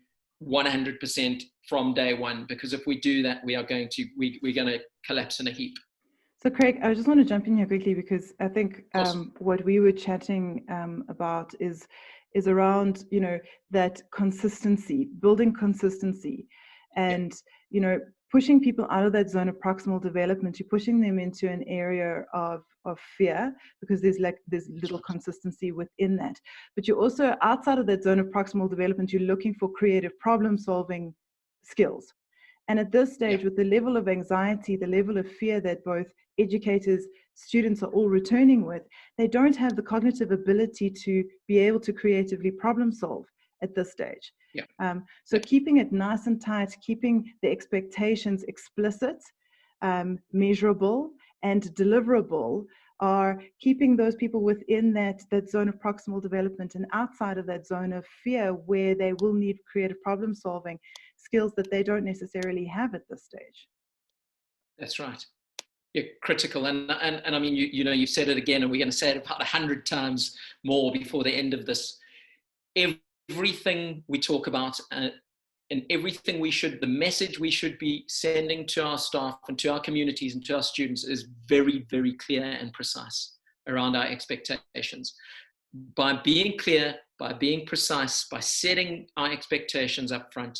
100% from day one, because if we do that, we're going to collapse in a heap. So Craig, I just want to jump in here quickly because I think Awesome. what we were chatting about is around, you know, that consistency, building consistency, and you know, pushing people out of that zone of proximal development. You're pushing them into an area of fear because there's little consistency within that. But you're also outside of that zone of proximal development. You're looking for creative problem solving skills. And at this stage, with the level of anxiety, the level of fear that both educators, students are all returning with, they don't have the cognitive ability to be able to creatively problem solve at this stage. So keeping it nice and tight, keeping the expectations explicit, measurable, and deliverable are keeping those people within that zone of proximal development and outside of that zone of fear where they will need creative problem solving skills that they don't necessarily have at this stage. That's right. Yeah, critical. And I mean, you know, you've said it again, and we're going to say it about 100 times more before the end of this. Everything we talk about and everything the message we should be sending to our staff and to our communities and to our students is very, very clear and precise around our expectations. By being clear, by being precise, by setting our expectations up front,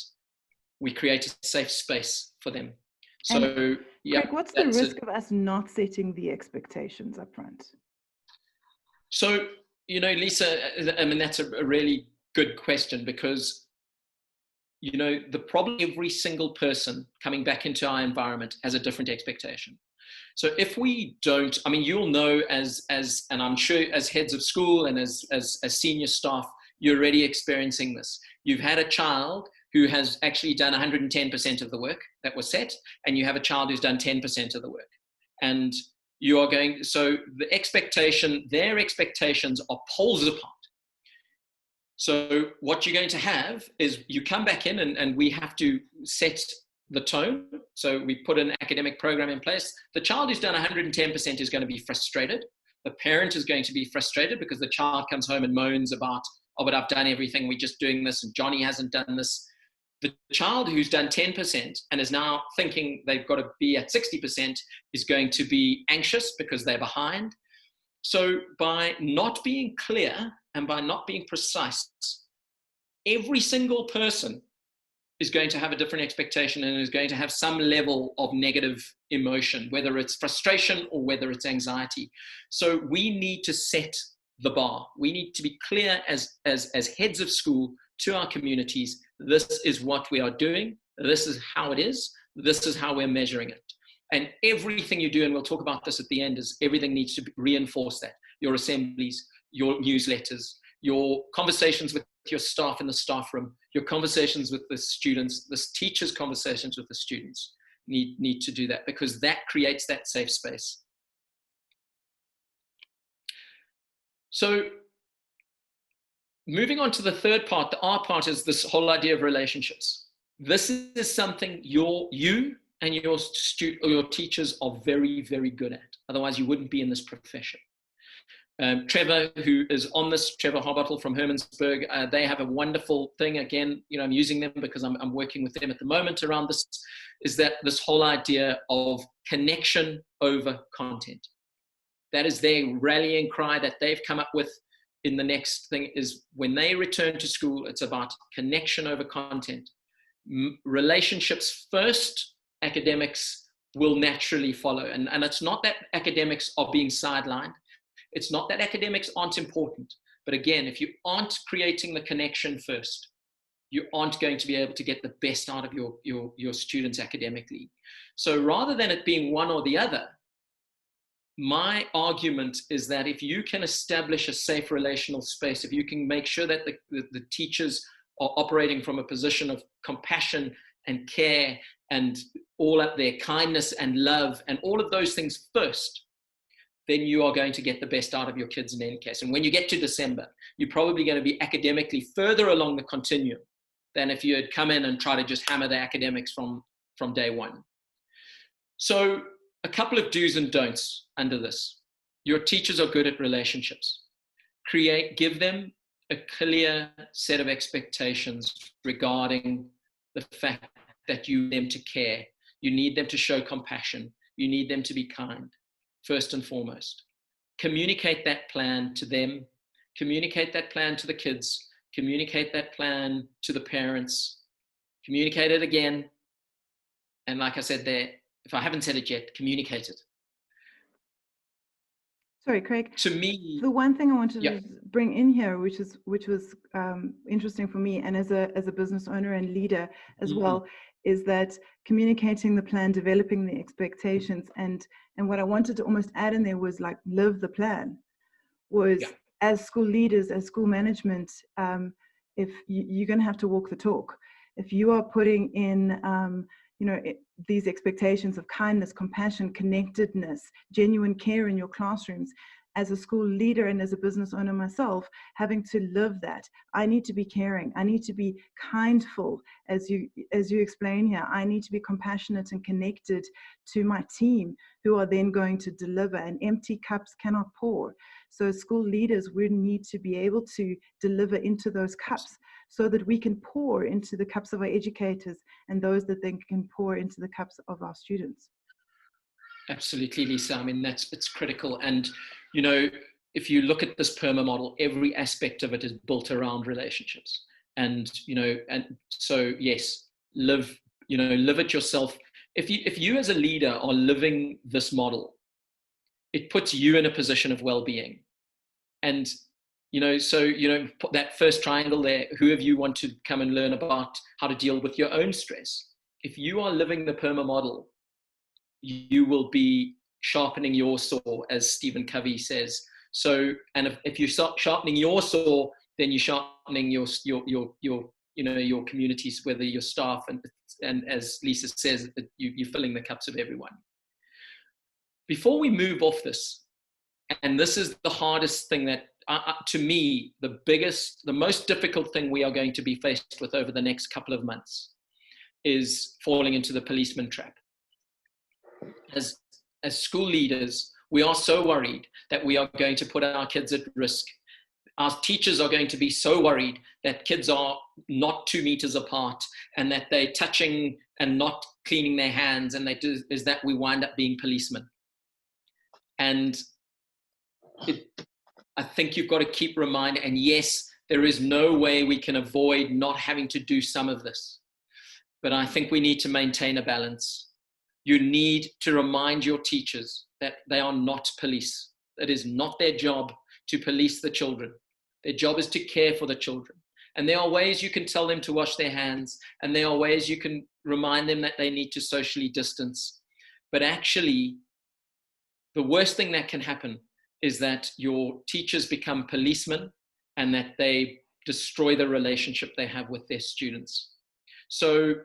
we create a safe space for them. So, Craig, what's the risk of us not setting the expectations up front? So, you know, Lisa, I mean, that's a really good question because, you know, the problem, every single person coming back into our environment has a different expectation. So if we don't, I mean, you'll know and I'm sure as heads of school and as senior staff, you're already experiencing this. You've had a child who has actually done 110% of the work that was set, and you have a child who's done 10% of the work. And you are going, so their expectations are poles apart. So what you're going to have is you come back in and we have to set the tone. So we put an academic program in place. The child who's done 110% is going to be frustrated. The parent is going to be frustrated because the child comes home and moans about, oh, but I've done everything. We're just doing this and Johnny hasn't done this. The child who's done 10% and is now thinking they've got to be at 60% is going to be anxious because they're behind. So by not being clear and by not being precise, every single person is going to have a different expectation and is going to have some level of negative emotion, whether it's frustration or whether it's anxiety. So we need to set the bar. We need to be clear as heads of school to our communities. This is what we are doing. This is how it is. This is how we're measuring it. And everything you do, and we'll talk about this at the end, is everything needs to reinforce that. Your assemblies, your newsletters, your conversations with your staff in the staff room, your conversations with the students, the teachers' conversations with the students need to do that because that creates that safe space. So moving on to the third part, the R part is this whole idea of relationships. This is something you and your teachers are very, very good at. Otherwise, you wouldn't be in this profession. Trevor, who is on this, Trevor Harbottle from Hermannsburg, they have a wonderful thing. Again, you know, I'm using them because I'm working with them at the moment around this, is that this whole idea of connection over content. That is their rallying cry that they've come up with in the next thing is when they return to school, it's about connection over content. Relationships first, academics will naturally follow. And it's not that academics are being sidelined. It's not that academics aren't important. But again, if you aren't creating the connection first, you aren't going to be able to get the best out of your students academically. So rather than it being one or the other, my argument is that if you can establish a safe relational space, if you can make sure that the teachers are operating from a position of compassion and care and all of their kindness and love and all of those things first, then you are going to get the best out of your kids in any case. And when you get to December, you're probably going to be academically further along the continuum than if you had come in and try to just hammer the academics from day one. So a couple of do's and don'ts under this. Your teachers are good at relationships. Give them a clear set of expectations regarding the fact that you need them to care. You need them to show compassion. You need them to be kind. first and foremost. Communicate that plan to them, communicate that plan to the kids, communicate that plan to the parents, communicate it again. And like I said there, if I haven't said it yet, communicate it. Sorry, Craig. To me, the one thing I wanted yeah. to bring in here, which was interesting for me, and as a business owner and leader as well, is that communicating the plan, developing the expectations, and what I wanted to almost add in there was like live the plan. Was as school leaders, as school management, if you're going to have to walk the talk. If you are putting in these expectations of kindness, compassion, connectedness, genuine care in your classrooms, as a school leader and as a business owner myself, having to live that. I need to be caring. I need to be kindful, as you explain here. I need to be compassionate and connected to my team, who are then going to deliver, and empty cups cannot pour. So school leaders, we need to be able to deliver into those cups so that we can pour into the cups of our educators, and those that then can pour into the cups of our students. Absolutely, Lisa. I mean, it's critical. And, if you look at this PERMA model, every aspect of it is built around relationships. And, and so, yes, live it yourself. If you as a leader are living this model, it puts you in a position of well-being. And, that first triangle there, whoever you want to come and learn about how to deal with your own stress. If you are living the PERMA model, you will be sharpening your saw, as Stephen Covey says. So, and if you start sharpening your saw, then you're sharpening your communities, whether your staff, and as Lisa says, you're filling the cups of everyone. Before we move off this, and this is the hardest thing that, to me, the most difficult thing we are going to be faced with over the next couple of months is falling into the policeman trap. As school leaders, we are so worried that we are going to put our kids at risk. Our teachers are going to be so worried that kids are not 2 meters apart, and that they're touching and not cleaning their hands, and is that we wind up being policemen. And I think you've got to keep reminding, and yes, there is no way we can avoid not having to do some of this, but I think we need to maintain a balance. You need to remind your teachers that they are not police. It is not their job to police the children. Their job is to care for the children. And there are ways you can tell them to wash their hands, and there are ways you can remind them that they need to socially distance. But actually, the worst thing that can happen is that your teachers become policemen, and that they destroy the relationship they have with their students. So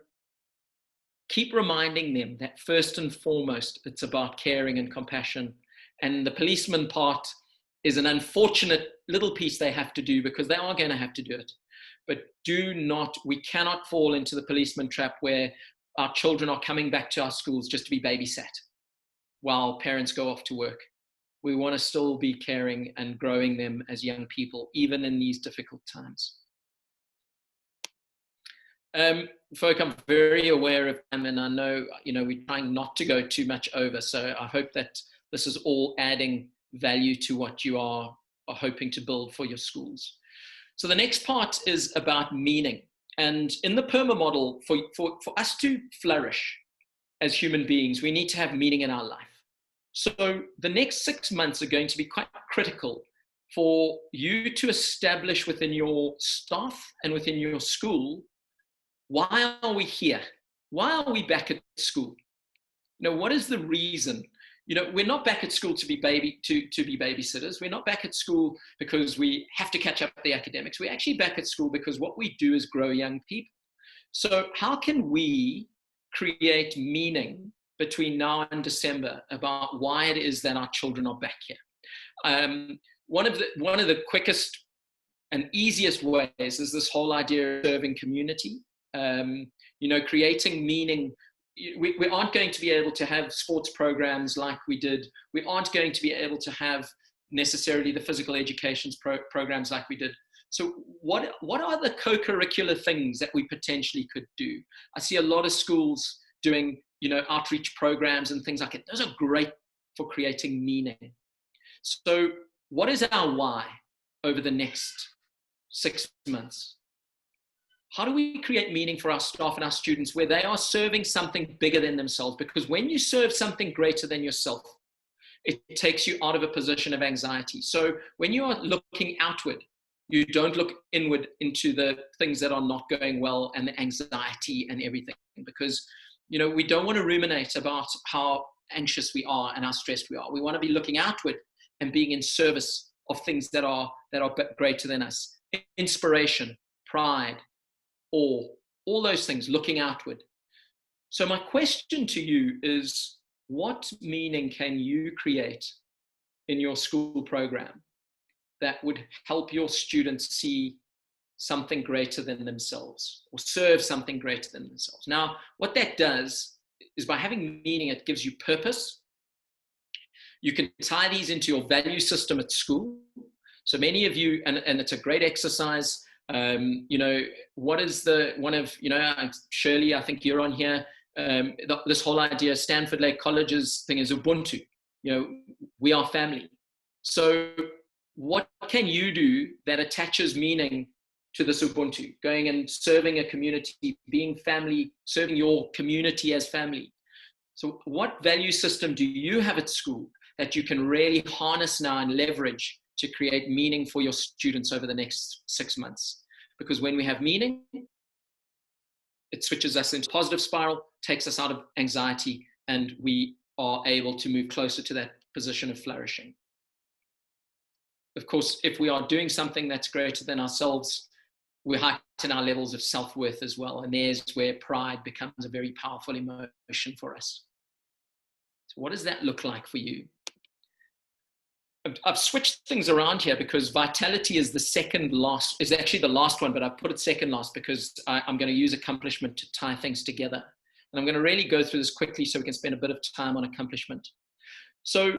keep reminding them that first and foremost, it's about caring and compassion. And the policeman part is an unfortunate little piece they have to do, because they are going to have to do it. But we cannot fall into the policeman trap where our children are coming back to our schools just to be babysat while parents go off to work. We want to still be caring and growing them as young people, even in these difficult times. Folk, I'm very aware of them, and I know, we're trying not to go too much over. So I hope that this is all adding value to what you are hoping to build for your schools. So the next part is about meaning. And in the PERMA model, for us to flourish as human beings, we need to have meaning in our life. So the next 6 months are going to be quite critical for you to establish within your staff and within your school, why are we here? Why are we back at school? What is the reason? We're not back at school to be babysitters. We're not back at school because we have to catch up with the academics. We're actually back at school because what we do is grow young people. So how can we create meaning between now and December about why it is that our children are back here? One of the quickest and easiest ways is this whole idea of serving community. Creating meaning. We aren't going to be able to have sports programs like we did. We aren't going to be able to have necessarily the physical education programs like we did. So what are the co-curricular things that we potentially could do? I see a lot of schools doing, outreach programs and things like it. Those are great for creating meaning. So what is our why over the next 6 months? How do we create meaning for our staff and our students where they are serving something bigger than themselves? Because when you serve something greater than yourself, it takes you out of a position of anxiety. So when you are looking outward, you don't look inward into the things that are not going well and the anxiety and everything, because we don't want to ruminate about how anxious we are and how stressed we are. We want to be looking outward and being in service of things that are greater than us. Inspiration, pride, awe, all those things, looking outward. So my question to you is, what meaning can you create in your school program that would help your students see something greater than themselves or serve something greater than themselves? Now, what that does is, by having meaning, it gives you purpose. You can tie these into your value system at school. So many of you, and it's a great exercise, what is the one of, Shirley, I think you're on here, this whole idea, Stanford Lake College's thing is Ubuntu. We are family. So what can you do that attaches meaning to this Ubuntu? Going and serving a community, being family, serving your community as family. So what value system do you have at school that you can really harness now and leverage to create meaning for your students over the next 6 months? Because when we have meaning, it switches us into a positive spiral, takes us out of anxiety, and we are able to move closer to that position of flourishing. Of course, if we are doing something that's greater than ourselves, we heighten our levels of self-worth as well. And there's where pride becomes a very powerful emotion for us. So what does that look like for you? I've switched things around here because vitality is is actually the last one, but I've put it second last because I'm going to use accomplishment to tie things together. And I'm going to really go through this quickly so we can spend a bit of time on accomplishment. So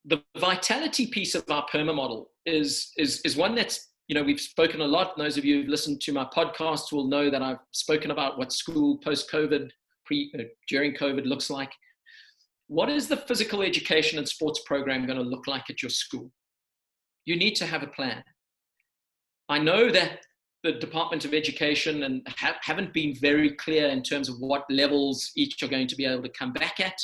the vitality piece of our PERMA model is one that's, we've spoken a lot. And those of you who've listened to my podcasts will know that I've spoken about what school post-COVID, during COVID looks like. What is the physical education and sports program going to look like at your school? You need to have a plan. I know that the Department of Education and haven't been very clear in terms of what levels each are going to be able to come back at,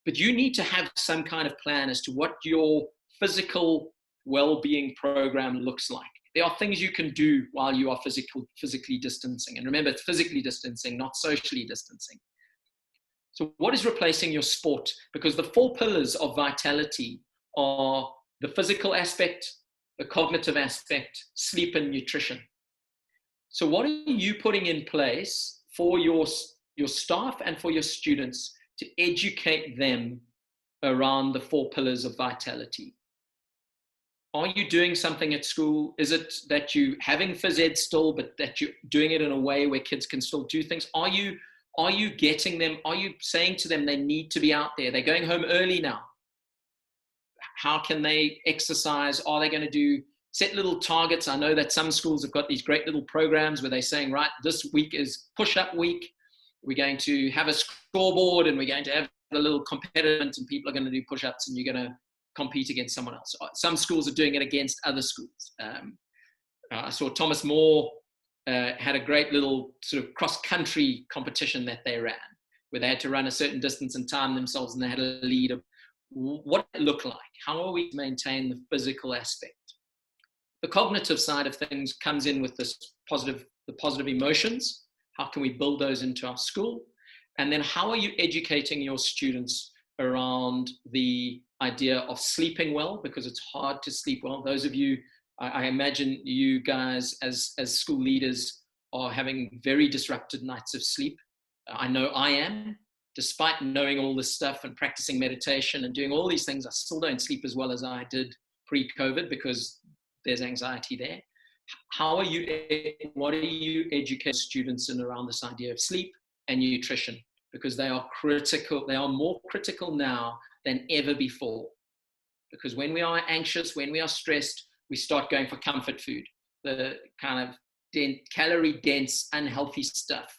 but you need to have some kind of plan as to what your physical well-being program looks like. There are things you can do while you are physically distancing. And remember, it's physically distancing, not socially distancing. So what is replacing your sport? Because the 4 pillars of vitality are the physical aspect, the cognitive aspect, sleep, and nutrition. So what are you putting in place for your staff and for your students to educate them around the 4 pillars of vitality? Are you doing something at school? Is it that you having phys ed still, but that you're doing it in a way where kids can still do things? Are you getting them? Are you saying to them they need to be out there? They're going home early now. How can they exercise? Are they going to set little targets? I know that some schools have got these great little programs where they're saying, right, this week is push-up week. We're going to have a scoreboard and we're going to have a little competition and people are going to do push-ups and you're going to compete against someone else. Some schools are doing it against other schools. I saw Thomas More had a great little sort of cross-country competition that they ran, where they had to run a certain distance and time themselves, and they had a lead of what it looked like. How are we to maintain the physical aspect? The cognitive side of things comes in with the positive emotions. How can we build those into our school? And then how are you educating your students around the idea of sleeping well? Because it's hard to sleep well. Those of you, I imagine you guys as school leaders are having very disrupted nights of sleep. I know I am. Despite knowing all this stuff and practicing meditation and doing all these things, I still don't sleep as well as I did pre-COVID because there's anxiety there. What are you educating students in around this idea of sleep and nutrition? Because they are critical. They are more critical now than ever before. Because when we are anxious, when we are stressed, we start going for comfort food, the kind of calorie dense, unhealthy stuff.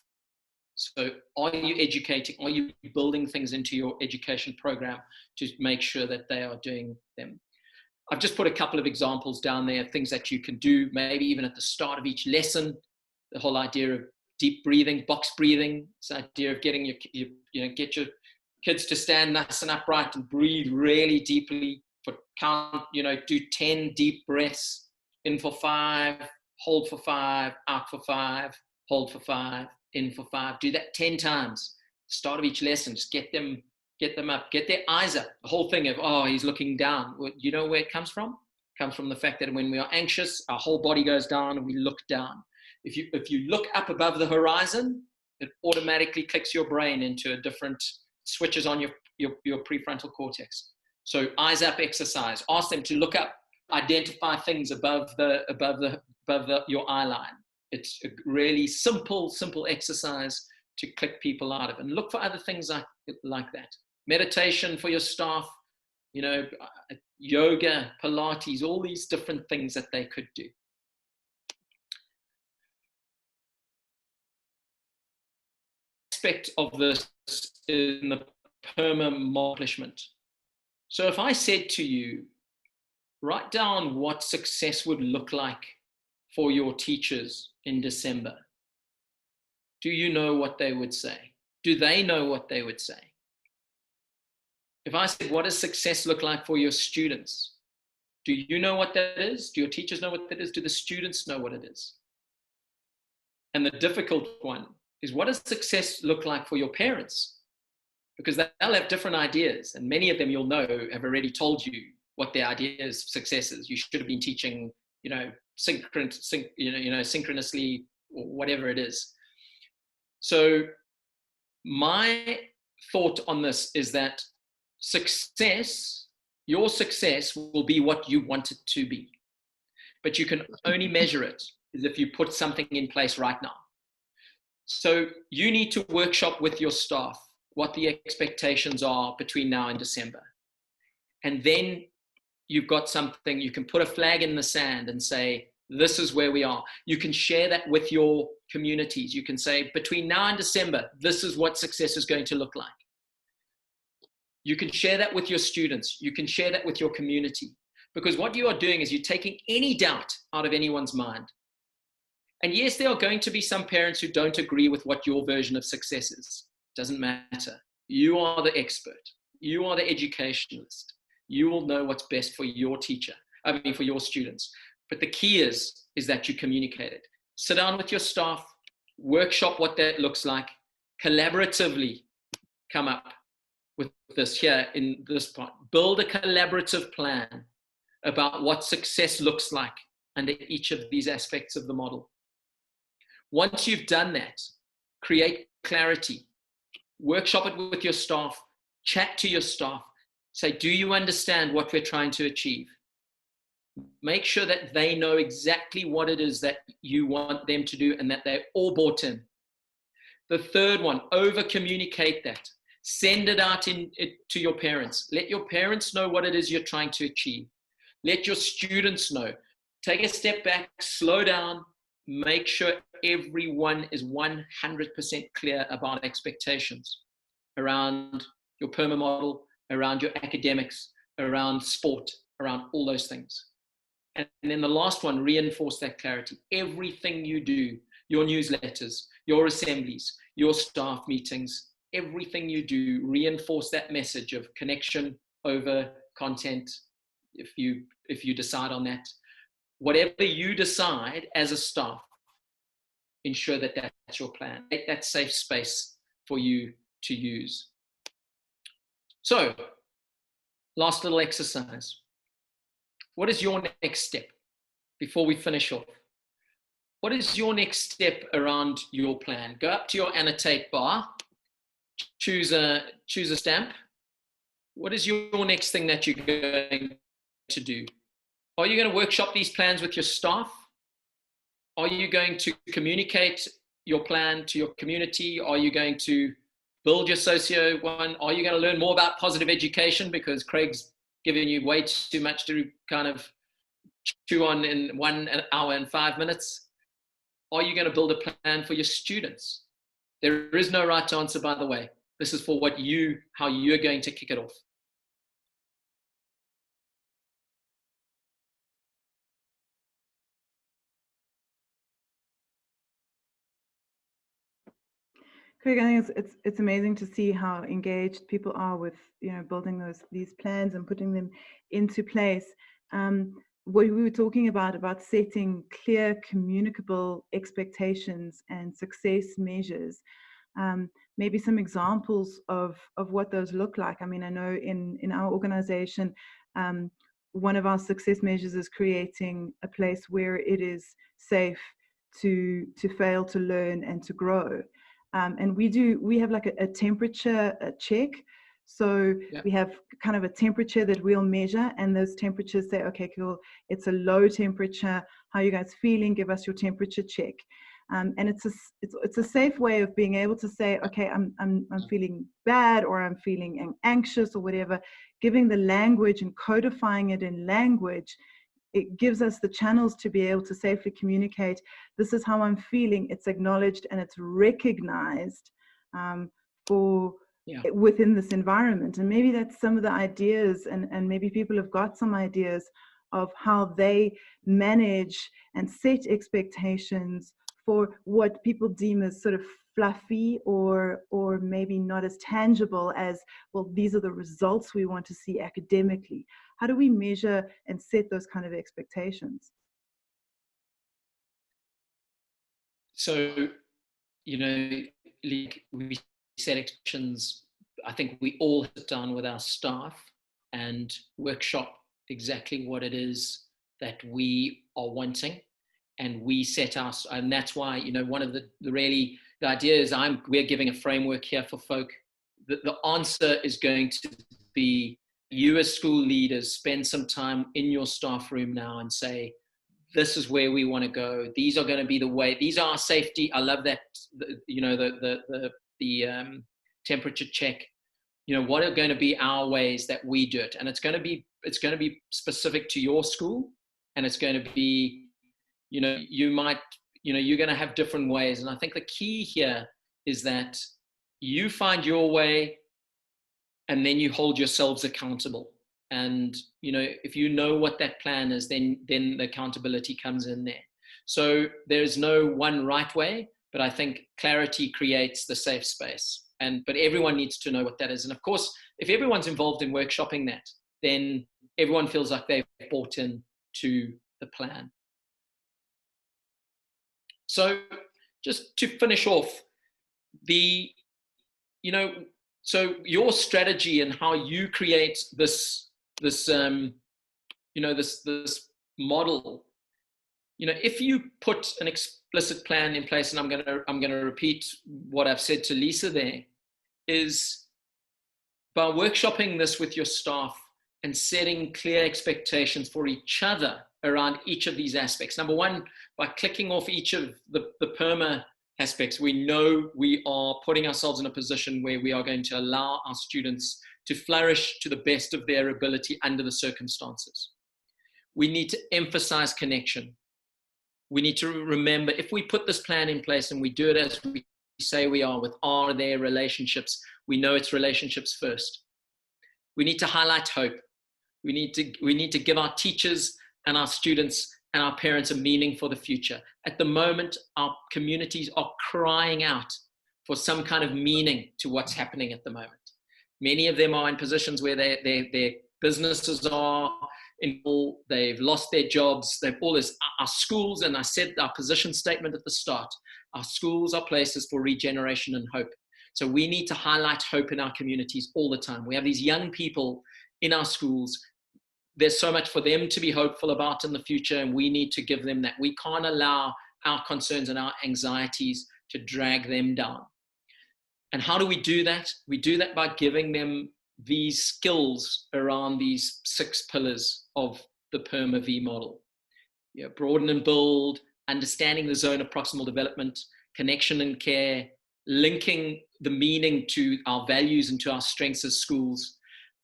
So are you educating? Are you building things into your education program to make sure that they are doing them? I've just put a couple of examples down there, things that you can do, maybe even at the start of each lesson. The whole idea of deep breathing, box breathing, this idea of getting get your kids to stand nice and upright and breathe really deeply for count, do 10 deep breaths, in for 5, hold for 5, out for 5, hold for 5, in for 5. Do that 10 times. Start of each lesson, just get them up, get their eyes up. The whole thing of, oh, he's looking down. Well, you know where it comes from? It comes from the fact that when we are anxious, our whole body goes down and we look down. If you look up above the horizon, it automatically clicks your brain into a different, switches on your prefrontal cortex. So eyes up exercise. Ask them to look up, identify things above your eye line. It's a really simple exercise to click people out of, and look for other things like that. Meditation for your staff, yoga, Pilates, all these different things that they could do. Aspect of this in the accomplishment. So if I said to you, write down what success would look like for your teachers in December, do you know what they would say? Do they know what they would say? If I said, what does success look like for your students? Do you know what that is? Do your teachers know what that is? Do the students know what it is? And the difficult one is, what does success look like for your parents? Because they'll have different ideas, and many of them, you'll know, have already told you what their ideas of success is. You should have been teaching, synchronously, or whatever it is. So my thought on this is that your success will be what you want it to be. But you can only measure it as if you put something in place right now. So you need to workshop with your staff what the expectations are between now and December. And then you've got something, you can put a flag in the sand and say, this is where we are. You can share that with your communities. You can say, between now and December, this is what success is going to look like. You can share that with your students. You can share that with your community. Because what you are doing is you're taking any doubt out of anyone's mind. And yes, there are going to be some parents who don't agree with what your version of success is. Doesn't matter. You are the expert. You are the educationalist. You will know what's best for your for your students. But the key is that you communicate it. Sit down with your staff, workshop what that looks like, collaboratively come up with this here in this part. Build a collaborative plan about what success looks like under each of these aspects of the model. Once you've done that, create clarity. Workshop it with your staff. Chat to your staff. Say, do you understand what we're trying to achieve? Make sure that they know exactly what it is that you want them to do and that they're all bought in. The third one, over-communicate that. Send it out to your parents. Let your parents know what it is you're trying to achieve. Let your students know. Take a step back, slow down, make sure everyone is 100% clear about expectations around your PERMA model, around your academics, around sport, around all those things. And then the last one, reinforce that clarity. Everything you do, your newsletters, your assemblies, your staff meetings, everything you do, reinforce that message of connection over content, if you decide on that. Whatever you decide as a staff, ensure that that's your plan. Make that safe space for you to use. So, last little exercise. What is your next step before we finish off? What is your next step around your plan? Go up to your annotate bar, choose a stamp. What is your next thing that you're going to do? Are you going to workshop these plans with your staff? Are you going to communicate your plan to your community? Are you going to build your socio one? Are you going to learn more about positive education because Craig's giving you way too much to kind of chew on in 1 hour and 5 minutes? Are you going to build a plan for your students? There is no right answer, by the way. This is for how you're going to kick it off. Craig, I think it's amazing to see how engaged people are with, you know, building these plans and putting them into place. What we were talking about setting clear, communicable expectations and success measures. Maybe some examples of what those look like. I mean, I know in our organization, one of our success measures is creating a place where it is safe to fail, to learn, and to grow. And we have like a temperature check. So we have kind of a temperature that we'll measure, and those temperatures say, okay, cool, it's a low temperature. How are you guys feeling? Give us your temperature check. And it's a safe way of being able to say, okay, I'm feeling bad, or I'm feeling anxious, or whatever. Giving the language and codifying it in language, it gives us the channels to be able to safely communicate. This is how I'm feeling. It's acknowledged and it's recognized within this environment. And maybe that's some of the ideas, and maybe people have got some ideas of how they manage and set expectations for what people deem as sort of fluffy or maybe not as tangible as, well, these are the results we want to see academically. How do we measure and set those kind of expectations? So, you know, like we set expectations. I think we all sit down with our staff and workshop exactly what it is that we are wanting. And we set us, and that's why, you know, one of the idea is we're giving a framework here for folk. The answer is going to be, you as school leaders spend some time in your staff room now and say, this is where we want to go. These are going to be the way. These are our safety. I love that. You know, the temperature check. You know, what are going to be our ways that we do it, and it's going to be specific to your school, and it's going to be, you know, you're going to have different ways. And I think the key here is that you find your way, and then you hold yourselves accountable. And, you know, if you know what that plan is, then the accountability comes in there. So there's no one right way, but I think clarity creates the safe space. But everyone needs to know what that is. And of course, if everyone's involved in workshopping that, then everyone feels like they've bought in to the plan. So just to finish off, so your strategy and how you create this model, you know, if you put an explicit plan in place, and I'm gonna repeat what I've said to Lisa there, is by workshopping this with your staff and setting clear expectations for each other around each of these aspects. Number one, by clicking off each of the PERMA aspects, we know we are putting ourselves in a position where we are going to allow our students to flourish to the best of their ability under the circumstances. We need to emphasize connection. We need to remember, if we put this plan in place and we do it as we say we are, are there relationships, we know it's relationships first. We need to highlight hope. We need to give our teachers and our students and our parents a meaning for the future. At the moment, our communities are crying out for some kind of meaning to what's happening at the moment. Many of them are in positions where their businesses are they've lost their jobs, they've all this. Our schools, and I said our position statement at the start, our schools are places for regeneration and hope. So we need to highlight hope in our communities all the time. We have these young people in our schools. There's so much for them to be hopeful about in the future, and we need to give them that. We can't allow our concerns and our anxieties to drag them down. And how do we do that? We do that by giving them these skills around these 6 pillars of the PERMA V model. Broaden and build, understanding the zone of proximal development, connection and care, linking the meaning to our values and to our strengths as schools.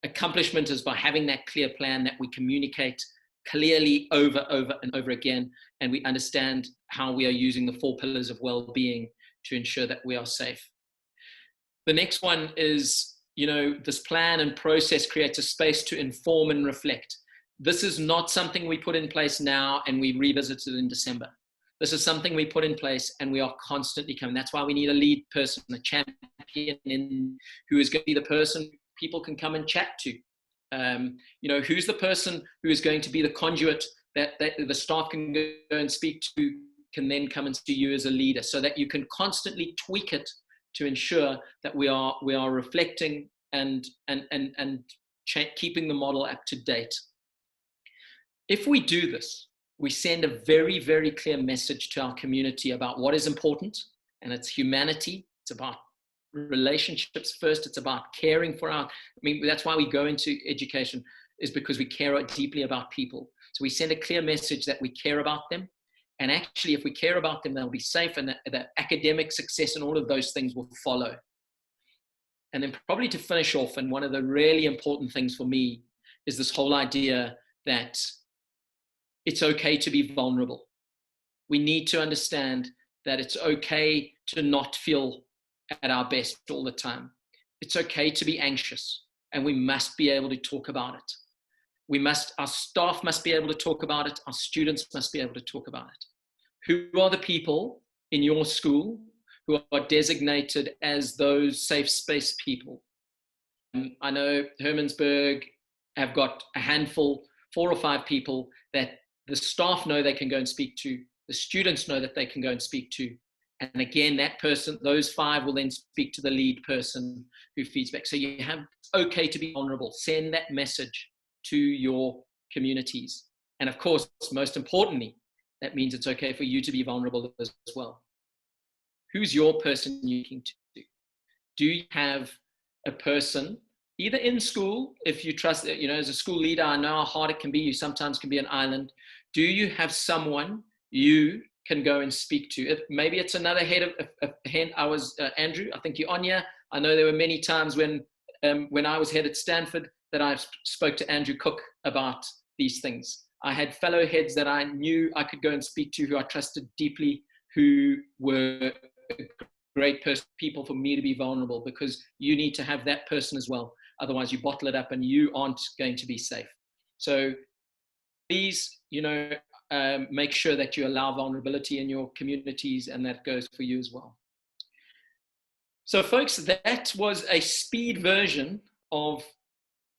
Accomplishment is by having that clear plan that we communicate clearly over and over again, and we understand how we are using the 4 pillars of well-being to ensure that we are safe. The next one is, this plan and process creates a space to inform and reflect. This is not something we put in place now and we revisit it in December. This is something we put in place and we are constantly coming. That's why we need a lead person, a champion who is going to be the person people can come and chat to. Who's the person who is going to be the conduit that the staff can go and speak to, can then come and see you as a leader, so that you can constantly tweak it to ensure that we are reflecting and keeping the model up to date. If we do this, we send a very, very clear message to our community about what is important, and it's humanity. It's about relationships first. It's about caring for that's why we go into education, is because we care deeply about people. So we send a clear message that we care about them. And actually, if we care about them, they'll be safe, and the academic success and all of those things will follow. And then probably to finish off, and one of the really important things for me is this whole idea that it's okay to be vulnerable. We need to understand that it's okay to not feel at our best all the time. It's okay to be anxious, and we must be able to talk about it. Our staff must be able to talk about it. Our students must be able to talk about it. Who are the people in your school who are designated as those safe space people? I know Hermannsburg have got a handful, 4 or 5 people that the staff know they can go and speak to. The students know that they can go and speak to. And again, that person, those 5 will then speak to the lead person who feeds back. So you have, it's okay to be vulnerable. Send that message to your communities. And of course, most importantly, that means it's okay for you to be vulnerable as well. Who's your person you're looking to? Do you have a person, either in school, if you trust, as a school leader, I know how hard it can be. You sometimes can be an island. Do you have someone you can go and speak to? Maybe it's another head of Andrew, I think you're on here. I know there were many times when I was head at Stanford that I spoke to Andrew Cook about these things. I had fellow heads that I knew I could go and speak to, who I trusted deeply, who were great people for me to be vulnerable, because you need to have that person as well. Otherwise you bottle it up and you aren't going to be safe. So please, make sure that you allow vulnerability in your communities, and that goes for you as well. So folks, that was a speed version of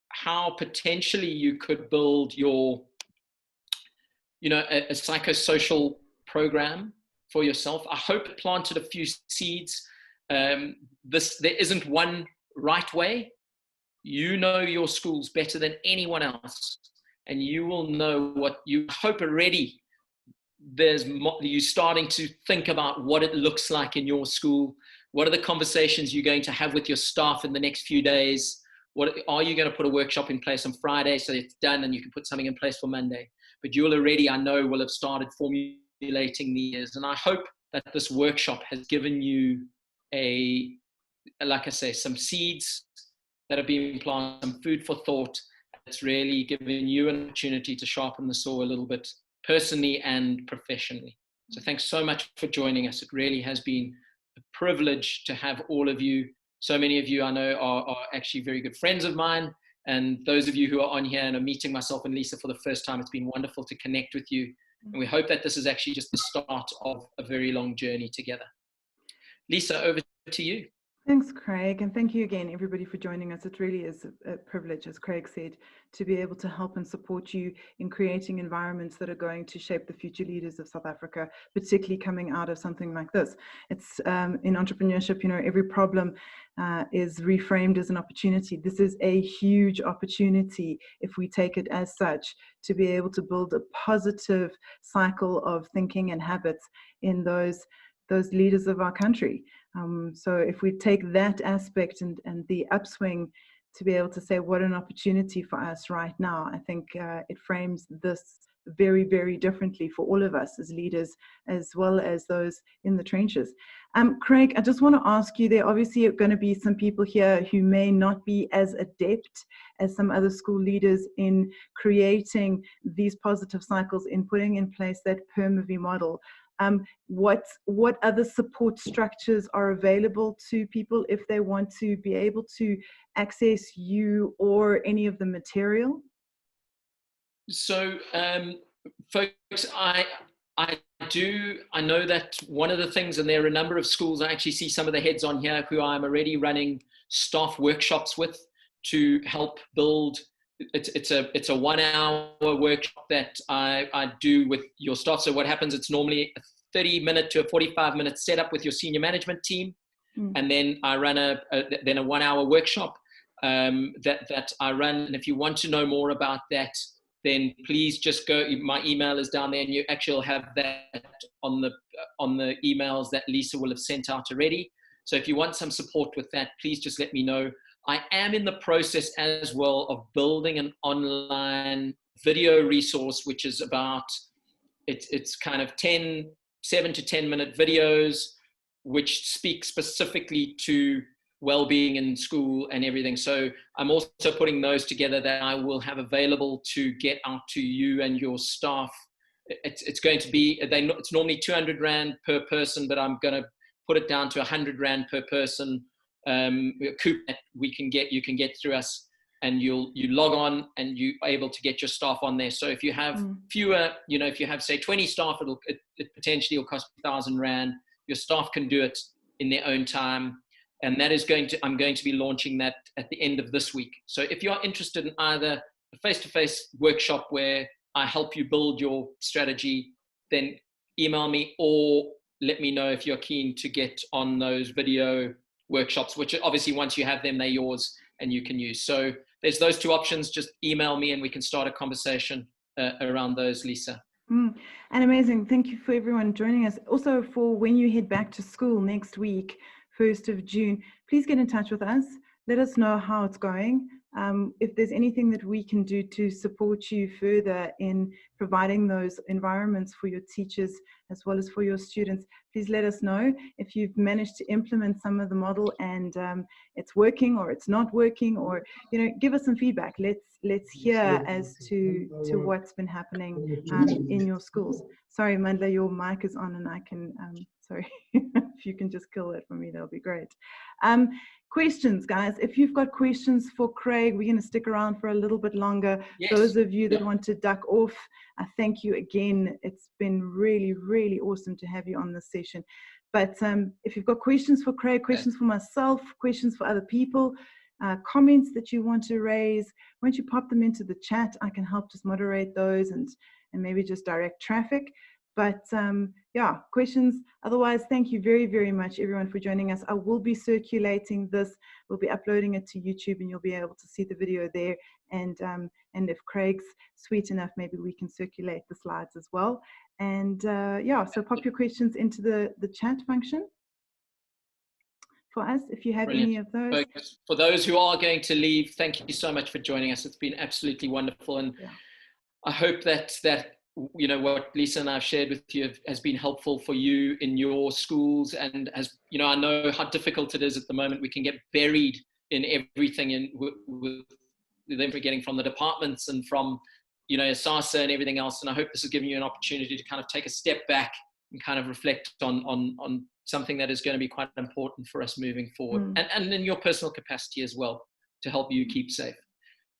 how potentially you could build your, a psychosocial program for yourself. I hope it planted a few seeds. There isn't one right way. You know your schools better than anyone else, and you will know what you hope already. You're starting to think about what it looks like in your school. What are the conversations you're going to have with your staff in the next few days? What are you going to put a workshop in place on Friday so it's done and you can put something in place for Monday? But you'll already, I know, will have started formulating these. And I hope that this workshop has given you like I say, some seeds that are being planted, some food for thought. It's really given you an opportunity to sharpen the saw a little bit, personally and professionally. So thanks so much for joining us. It really has been a privilege to have all of you. So many of you I know are actually very good friends of mine. And those of you who are on here and are meeting myself and Lisa for the first time, it's been wonderful to connect with you. And we hope that this is actually just the start of a very long journey together. Lisa, over to you. Thanks, Craig. And thank you again, everybody, for joining us. It really is a privilege, as Craig said, to be able to help and support you in creating environments that are going to shape the future leaders of South Africa, particularly coming out of something like this. It's in entrepreneurship, every problem is reframed as an opportunity. This is a huge opportunity, if we take it as such, to be able to build a positive cycle of thinking and habits in those leaders of our country. So if we take that aspect and the upswing to be able to say what an opportunity for us right now, I think it frames this very, very differently for all of us as leaders, as well as those in the trenches. Craig, I just want to ask you, there obviously are going to be some people here who may not be as adept as some other school leaders in creating these positive cycles, in putting in place that PERMAV model. What other support structures are available to people if they want to be able to access you or any of the material? So, folks, I know that one of the things, and there are a number of schools, I actually see some of the heads on here who I'm already running staff workshops with to help build. It's a 1 hour workshop that I do with your staff. So what happens, it's normally a 30-minute to a 45-minute setup with your senior management team. And then I run a 1 hour workshop that I run. And if you want to know more about that, then please just go. My email is down there, and you actually will have that on the emails that Lisa will have sent out already. So if you want some support with that, please just let me know. I am in the process as well of building an online video resource, which is about, it's kind of 7 to 10 minute videos, which speak specifically to well-being in school and everything. So I'm also putting those together that I will have available to get out to you and your staff. It's going to be, it's normally 200 Rand per person, but I'm going to put it down to 100 Rand per person. Coupon that you can get through us, and you log on and you are able to get your staff on there. So if you have fewer, if you have say 20 staff, it potentially will cost 1,000 Rand. Your staff can do it in their own time. And that is I'm going to be launching that at the end of this week. So if you are interested in either a face-to-face workshop where I help you build your strategy, then email me or let me know if you're keen to get on those video workshops, which obviously once you have them, they're yours and you can use. So there's those two options. Just email me and we can start a conversation around those, Lisa. And amazing. Thank you for everyone joining us. Also, for when you head back to school next week, 1st of June, please get in touch with us. Let us know how it's going. If there's anything that we can do to support you further in providing those environments for your teachers as well as for your students, please let us know. If you've managed to implement some of the model and it's working or it's not working, or give us some feedback. Let's hear as to what's been happening in your schools. Sorry, Mandla, your mic is on and I can, sorry, if you can just kill it for me, that'll be great. Questions, guys. If you've got questions for Craig, we're going to stick around for a little bit longer. Yes. Those of you that want to duck off, I thank you again. It's been really, really awesome to have you on this session. But if you've got questions for Craig, questions for myself, questions for other people, comments that you want to raise, why don't you pop them into the chat? I can help just moderate those and maybe just direct traffic. But yeah, questions. Otherwise, thank you very, very much, everyone, for joining us. I will be circulating this. We'll be uploading it to YouTube, and you'll be able to see the video there. And if Craig's sweet enough, maybe we can circulate the slides as well. And yeah, so pop your questions into the chat function for us, if you have any of those. For those who are going to leave, thank you so much for joining us. It's been absolutely wonderful. And I hope that what Lisa and I have shared with you has been helpful for you in your schools, and has, I know how difficult it is at the moment. We can get buried in everything and with them getting from the departments and from, SASA and everything else. And I hope this has given you an opportunity to kind of take a step back and kind of reflect on something that is going to be quite important for us moving forward, and in your personal capacity as well, to help you keep safe.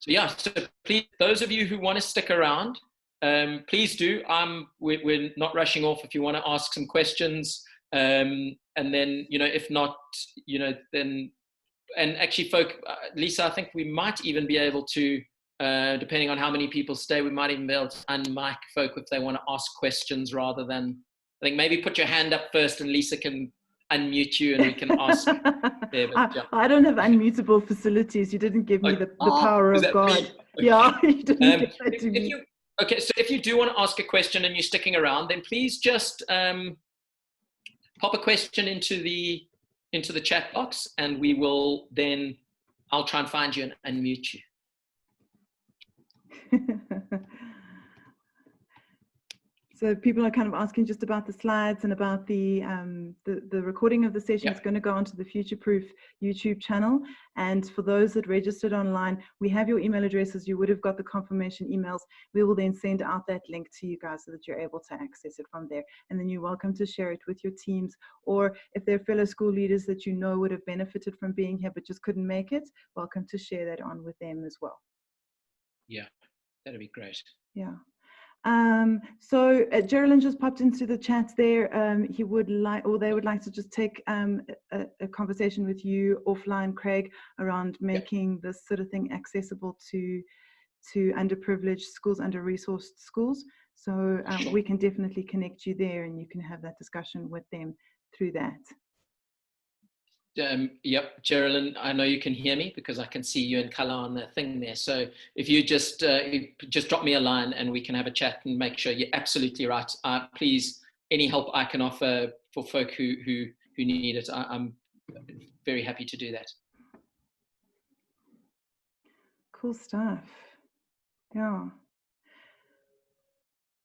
So yeah, so please, those of you who want to stick around, please do. We're not rushing off if you want to ask some questions. And then, if not, then, and actually Lisa, I think we might even be able to, depending on how many people stay, we might even be able to unmic folk if they want to ask questions rather than, I think maybe put your hand up first and Lisa can unmute you and we can ask. There, but, yeah. I don't have unmutable facilities. You didn't give me the power of God. Okay. Yeah, you didn't give that to me. Okay, so if you do want to ask a question and you're sticking around, then please just pop a question into the chat box, and we will then, I'll try and find you and unmute you. So people are kind of asking just about the slides and about the recording of the session. It's going to go onto the FutureProof YouTube channel. And for those that registered online, we have your email addresses. You would have got the confirmation emails. We will then send out that link to you guys so that you're able to access it from there. And then you're welcome to share it with your teams, or if there are fellow school leaders that you know would have benefited from being here but just couldn't make it, welcome to share that on with them as well. Yeah, that'd be great. Yeah. So Carolan just popped into the chat there. He would like, or they would like to just take a conversation with you offline, Craig, around making this sort of thing accessible to underprivileged schools, under-resourced schools. So Sure. we can definitely connect you there, and you can have that discussion with them through that. Yep, Carolan, I know you can hear me because I can see you in color on the thing there. So if you just drop me a line and we can have a chat and make sure you're absolutely right. Please, any help I can offer for folk who need it, I'm very happy to do that. Cool stuff. Yeah.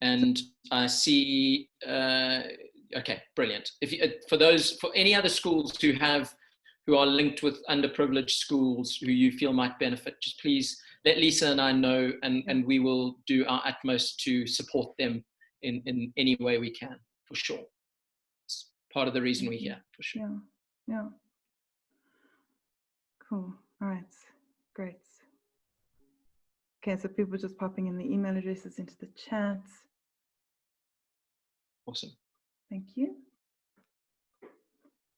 And I see. Okay, brilliant. If you, for any other schools who are linked with underprivileged schools who you feel might benefit, just please let Lisa and I know, and we will do our utmost to support them in any way we can, for sure. It's part of the reason we're here, for sure. Yeah. Cool. All right. Great. Okay, so people are just popping in the email addresses into the chat. Awesome. Thank you.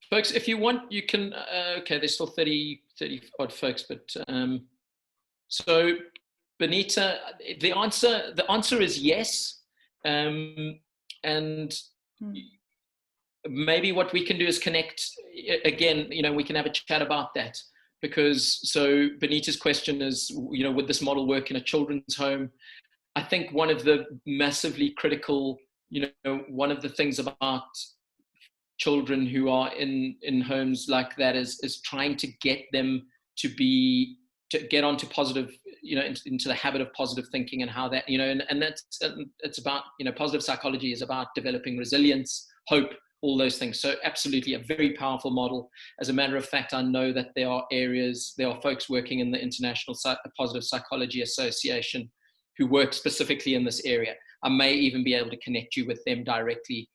Folks, if you want, you can, okay, there's still 30 odd folks, but so Benita, the answer is yes. And maybe what we can do is connect again, we can have a chat about that, because so Benita's question is, would this model work in a children's home? I think one of the massively critical, one of the things about children who are in homes like that is trying to get them to get onto positive, into the habit of positive thinking, and how that, and it's about, positive psychology is about developing resilience, hope, all those things. So absolutely a very powerful model. As a matter of fact, I know that there are folks working in the International Positive Psychology Association who work specifically in this area. I may even be able to connect you with them directly.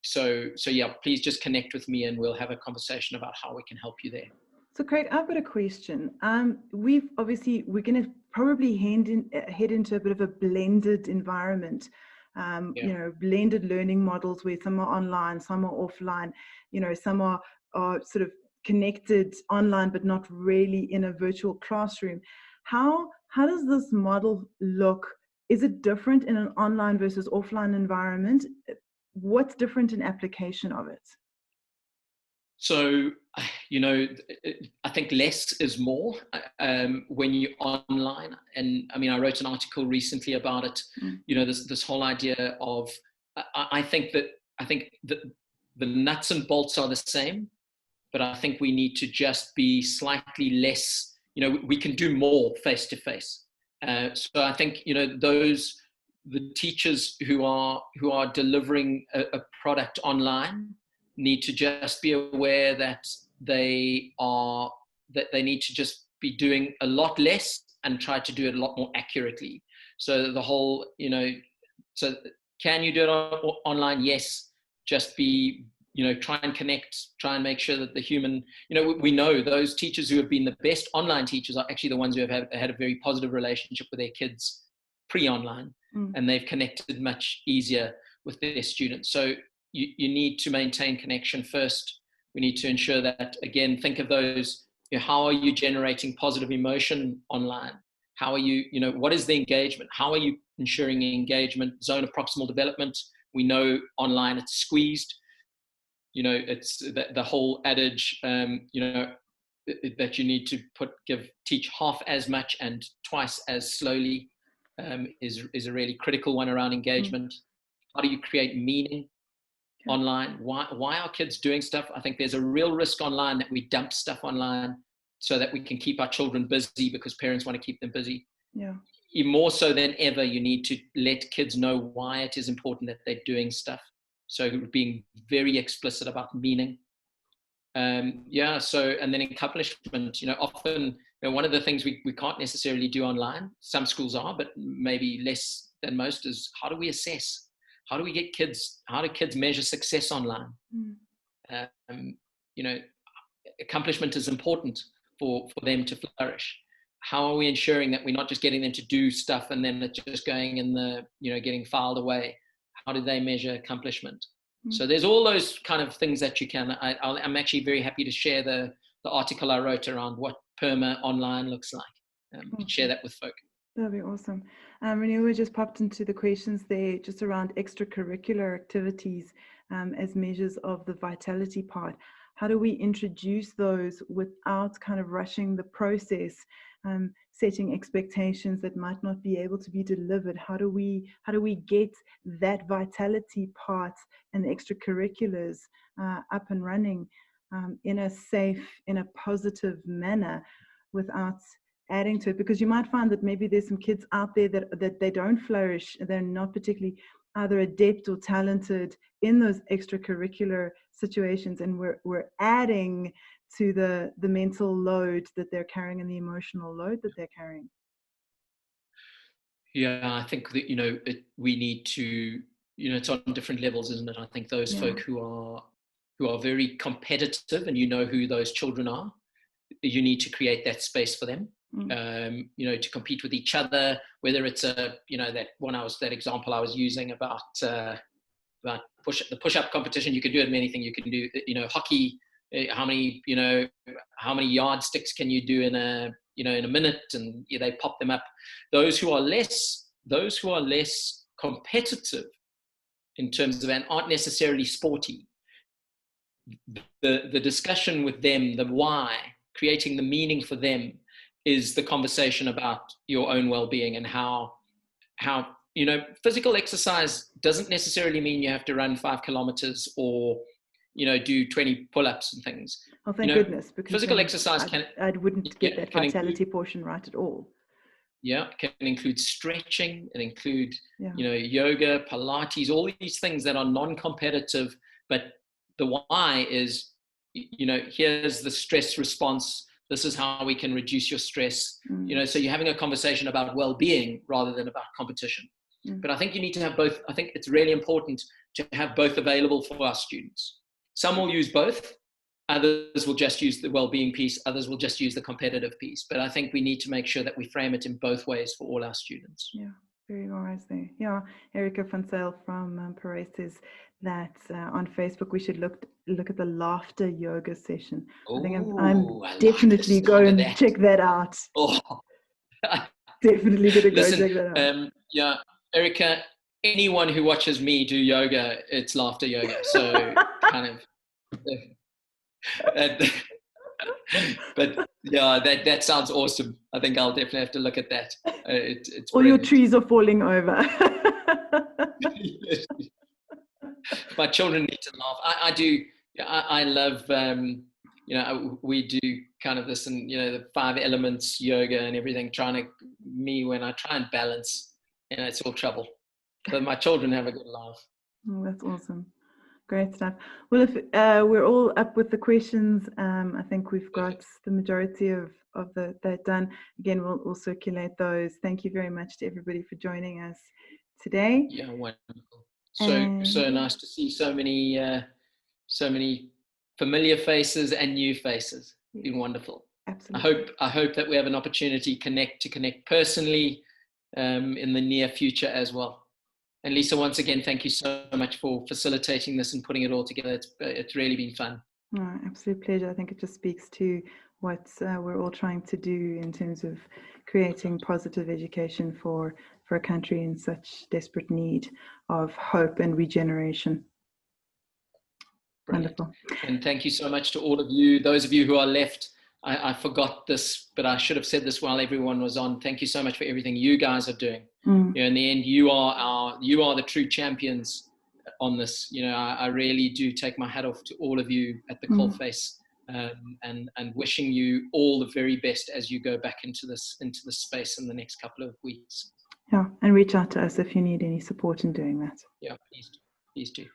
So yeah, please just connect with me and we'll have a conversation about how we can help you there. So Craig, I've got a question. We're going to probably head into a bit of a blended environment. Blended learning models where some are online, some are offline, some are sort of connected online, but not really in a virtual classroom. How does this model look? Is it different in an online versus offline environment? What's different in application of it? So, I think less is more when you're online. And I mean, I wrote an article recently about it. This whole idea of, I think that the nuts and bolts are the same, but I think we need to just be slightly less. We can do more face to face. So I think the teachers who are delivering a product online need to just be aware that they need to just be doing a lot less and try to do it a lot more accurately. So the whole, so can you do it online? Yes. Just be, try and connect, try and make sure that the human, we know those teachers who have been the best online teachers are actually the ones who have had a very positive relationship with their kids pre-online, and they've connected much easier with their students. So you need to maintain connection first. We need to ensure that, again, think of those, how are you generating positive emotion online? How are you, what is the engagement? How are you ensuring engagement? Zone of proximal development. We know online it's squeezed. It's the whole adage, that you need to teach half as much and twice as slowly is a really critical one around engagement. How do you create meaning online? Why are kids doing stuff? I think there's a real risk online that we dump stuff online so that we can keep our children busy because parents want to keep them busy. Yeah. more so than ever, you need to let kids know why it is important that they're doing stuff. So being very explicit about meaning. And then accomplishment, often, one of the things we can't necessarily do online, some schools are, but maybe less than most, is how do we assess? How do we get how do kids measure success online? Accomplishment is important for them to flourish. How are we ensuring that we're not just getting them to do stuff and then it's just going in the, getting filed away? How do they measure accomplishment? So there's all those kind of things that you can. I'm actually very happy to share the article I wrote around what PERMA online looks like. Share that with folk. That'd be awesome. Renee just popped into the questions there just around extracurricular activities as measures of the vitality part. How do we introduce those without kind of rushing the process, setting expectations that might not be able to be delivered? How do we get that vitality part and the extracurriculars up and running in a safe, in a positive manner without adding to it? Because you might find that maybe there's some kids out there that they don't flourish, they're not particularly either adept or talented in those extracurricular situations, and we're adding to the mental load that they're carrying and the emotional load that they're carrying. Yeah, I think that we need to, it's on different levels, isn't it? I think those folk who are very competitive, and who those children are, you need to create that space for them. To compete with each other, whether it's that example I was using about the push-up competition. You can do it in anything. You can do, hockey. How many yardsticks can you do in a minute? And they pop them up. Those who are less competitive in terms of, and aren't necessarily sporty, the discussion with them, the why, creating the meaning for them, is the conversation about your own well-being, and how physical exercise doesn't necessarily mean you have to run 5 kilometers or do 20 pull-ups and things. Oh, thank goodness, because physical exercise I wouldn't get that vitality portion right at all. Yeah, it can include stretching, it include yoga, Pilates, all these things that are non-competitive, but the why is here's the stress response. This is how we can reduce your stress. So you're having a conversation about well-being rather than about competition. But I think you need to have both. I think it's really important to have both available for our students. Some will use both. Others will just use the well-being piece. Others will just use the competitive piece. But I think we need to make sure that we frame it in both ways for all our students. Yeah, very wise there. Yeah, Erica van Zyl from Perez says that on Facebook we should look at the laughter yoga session. I think I'm definitely going to check that out. Definitely going to go check that out. Erica, anyone who watches me do yoga, it's laughter yoga. So kind of. But yeah, that sounds awesome. I think I'll definitely have to look at that. It's all your trees are falling over. My children need to laugh. I do. I love. We do kind of this, and the 5 elements yoga and everything. When I try and balance, it's all trouble. But my children have a good laugh. Oh, that's awesome. Great stuff. Well, if we're all up with the questions, I think we've got the majority of that done. Again, we'll circulate those. Thank you very much to everybody for joining us today. Yeah, wonderful. So nice to see so many familiar faces and new faces. It's been wonderful. Absolutely. I hope that we have an opportunity to connect personally in the near future as well. And Lisa, once again, thank you so much for facilitating this and putting it all together. It's really been fun. Oh, absolute pleasure. I think it just speaks to what we're all trying to do in terms of creating positive education for a country in such desperate need of hope and regeneration. Brilliant. Wonderful. And thank you so much to all of you, those of you who are left. I forgot this, but I should have said this while everyone was on. Thank you so much for everything you guys are doing. In the end, you are the true champions on this. I really do take my hat off to all of you at the Coalface and wishing you all the very best as you go back into this space in the next couple of weeks. Yeah, and reach out to us if you need any support in doing that. Yeah, please do.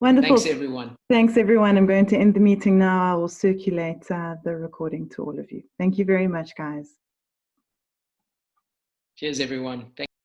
Wonderful. Thanks, everyone. Thanks, everyone. I'm going to end the meeting now. I will circulate the recording to all of you. Thank you very much, guys. Cheers, everyone.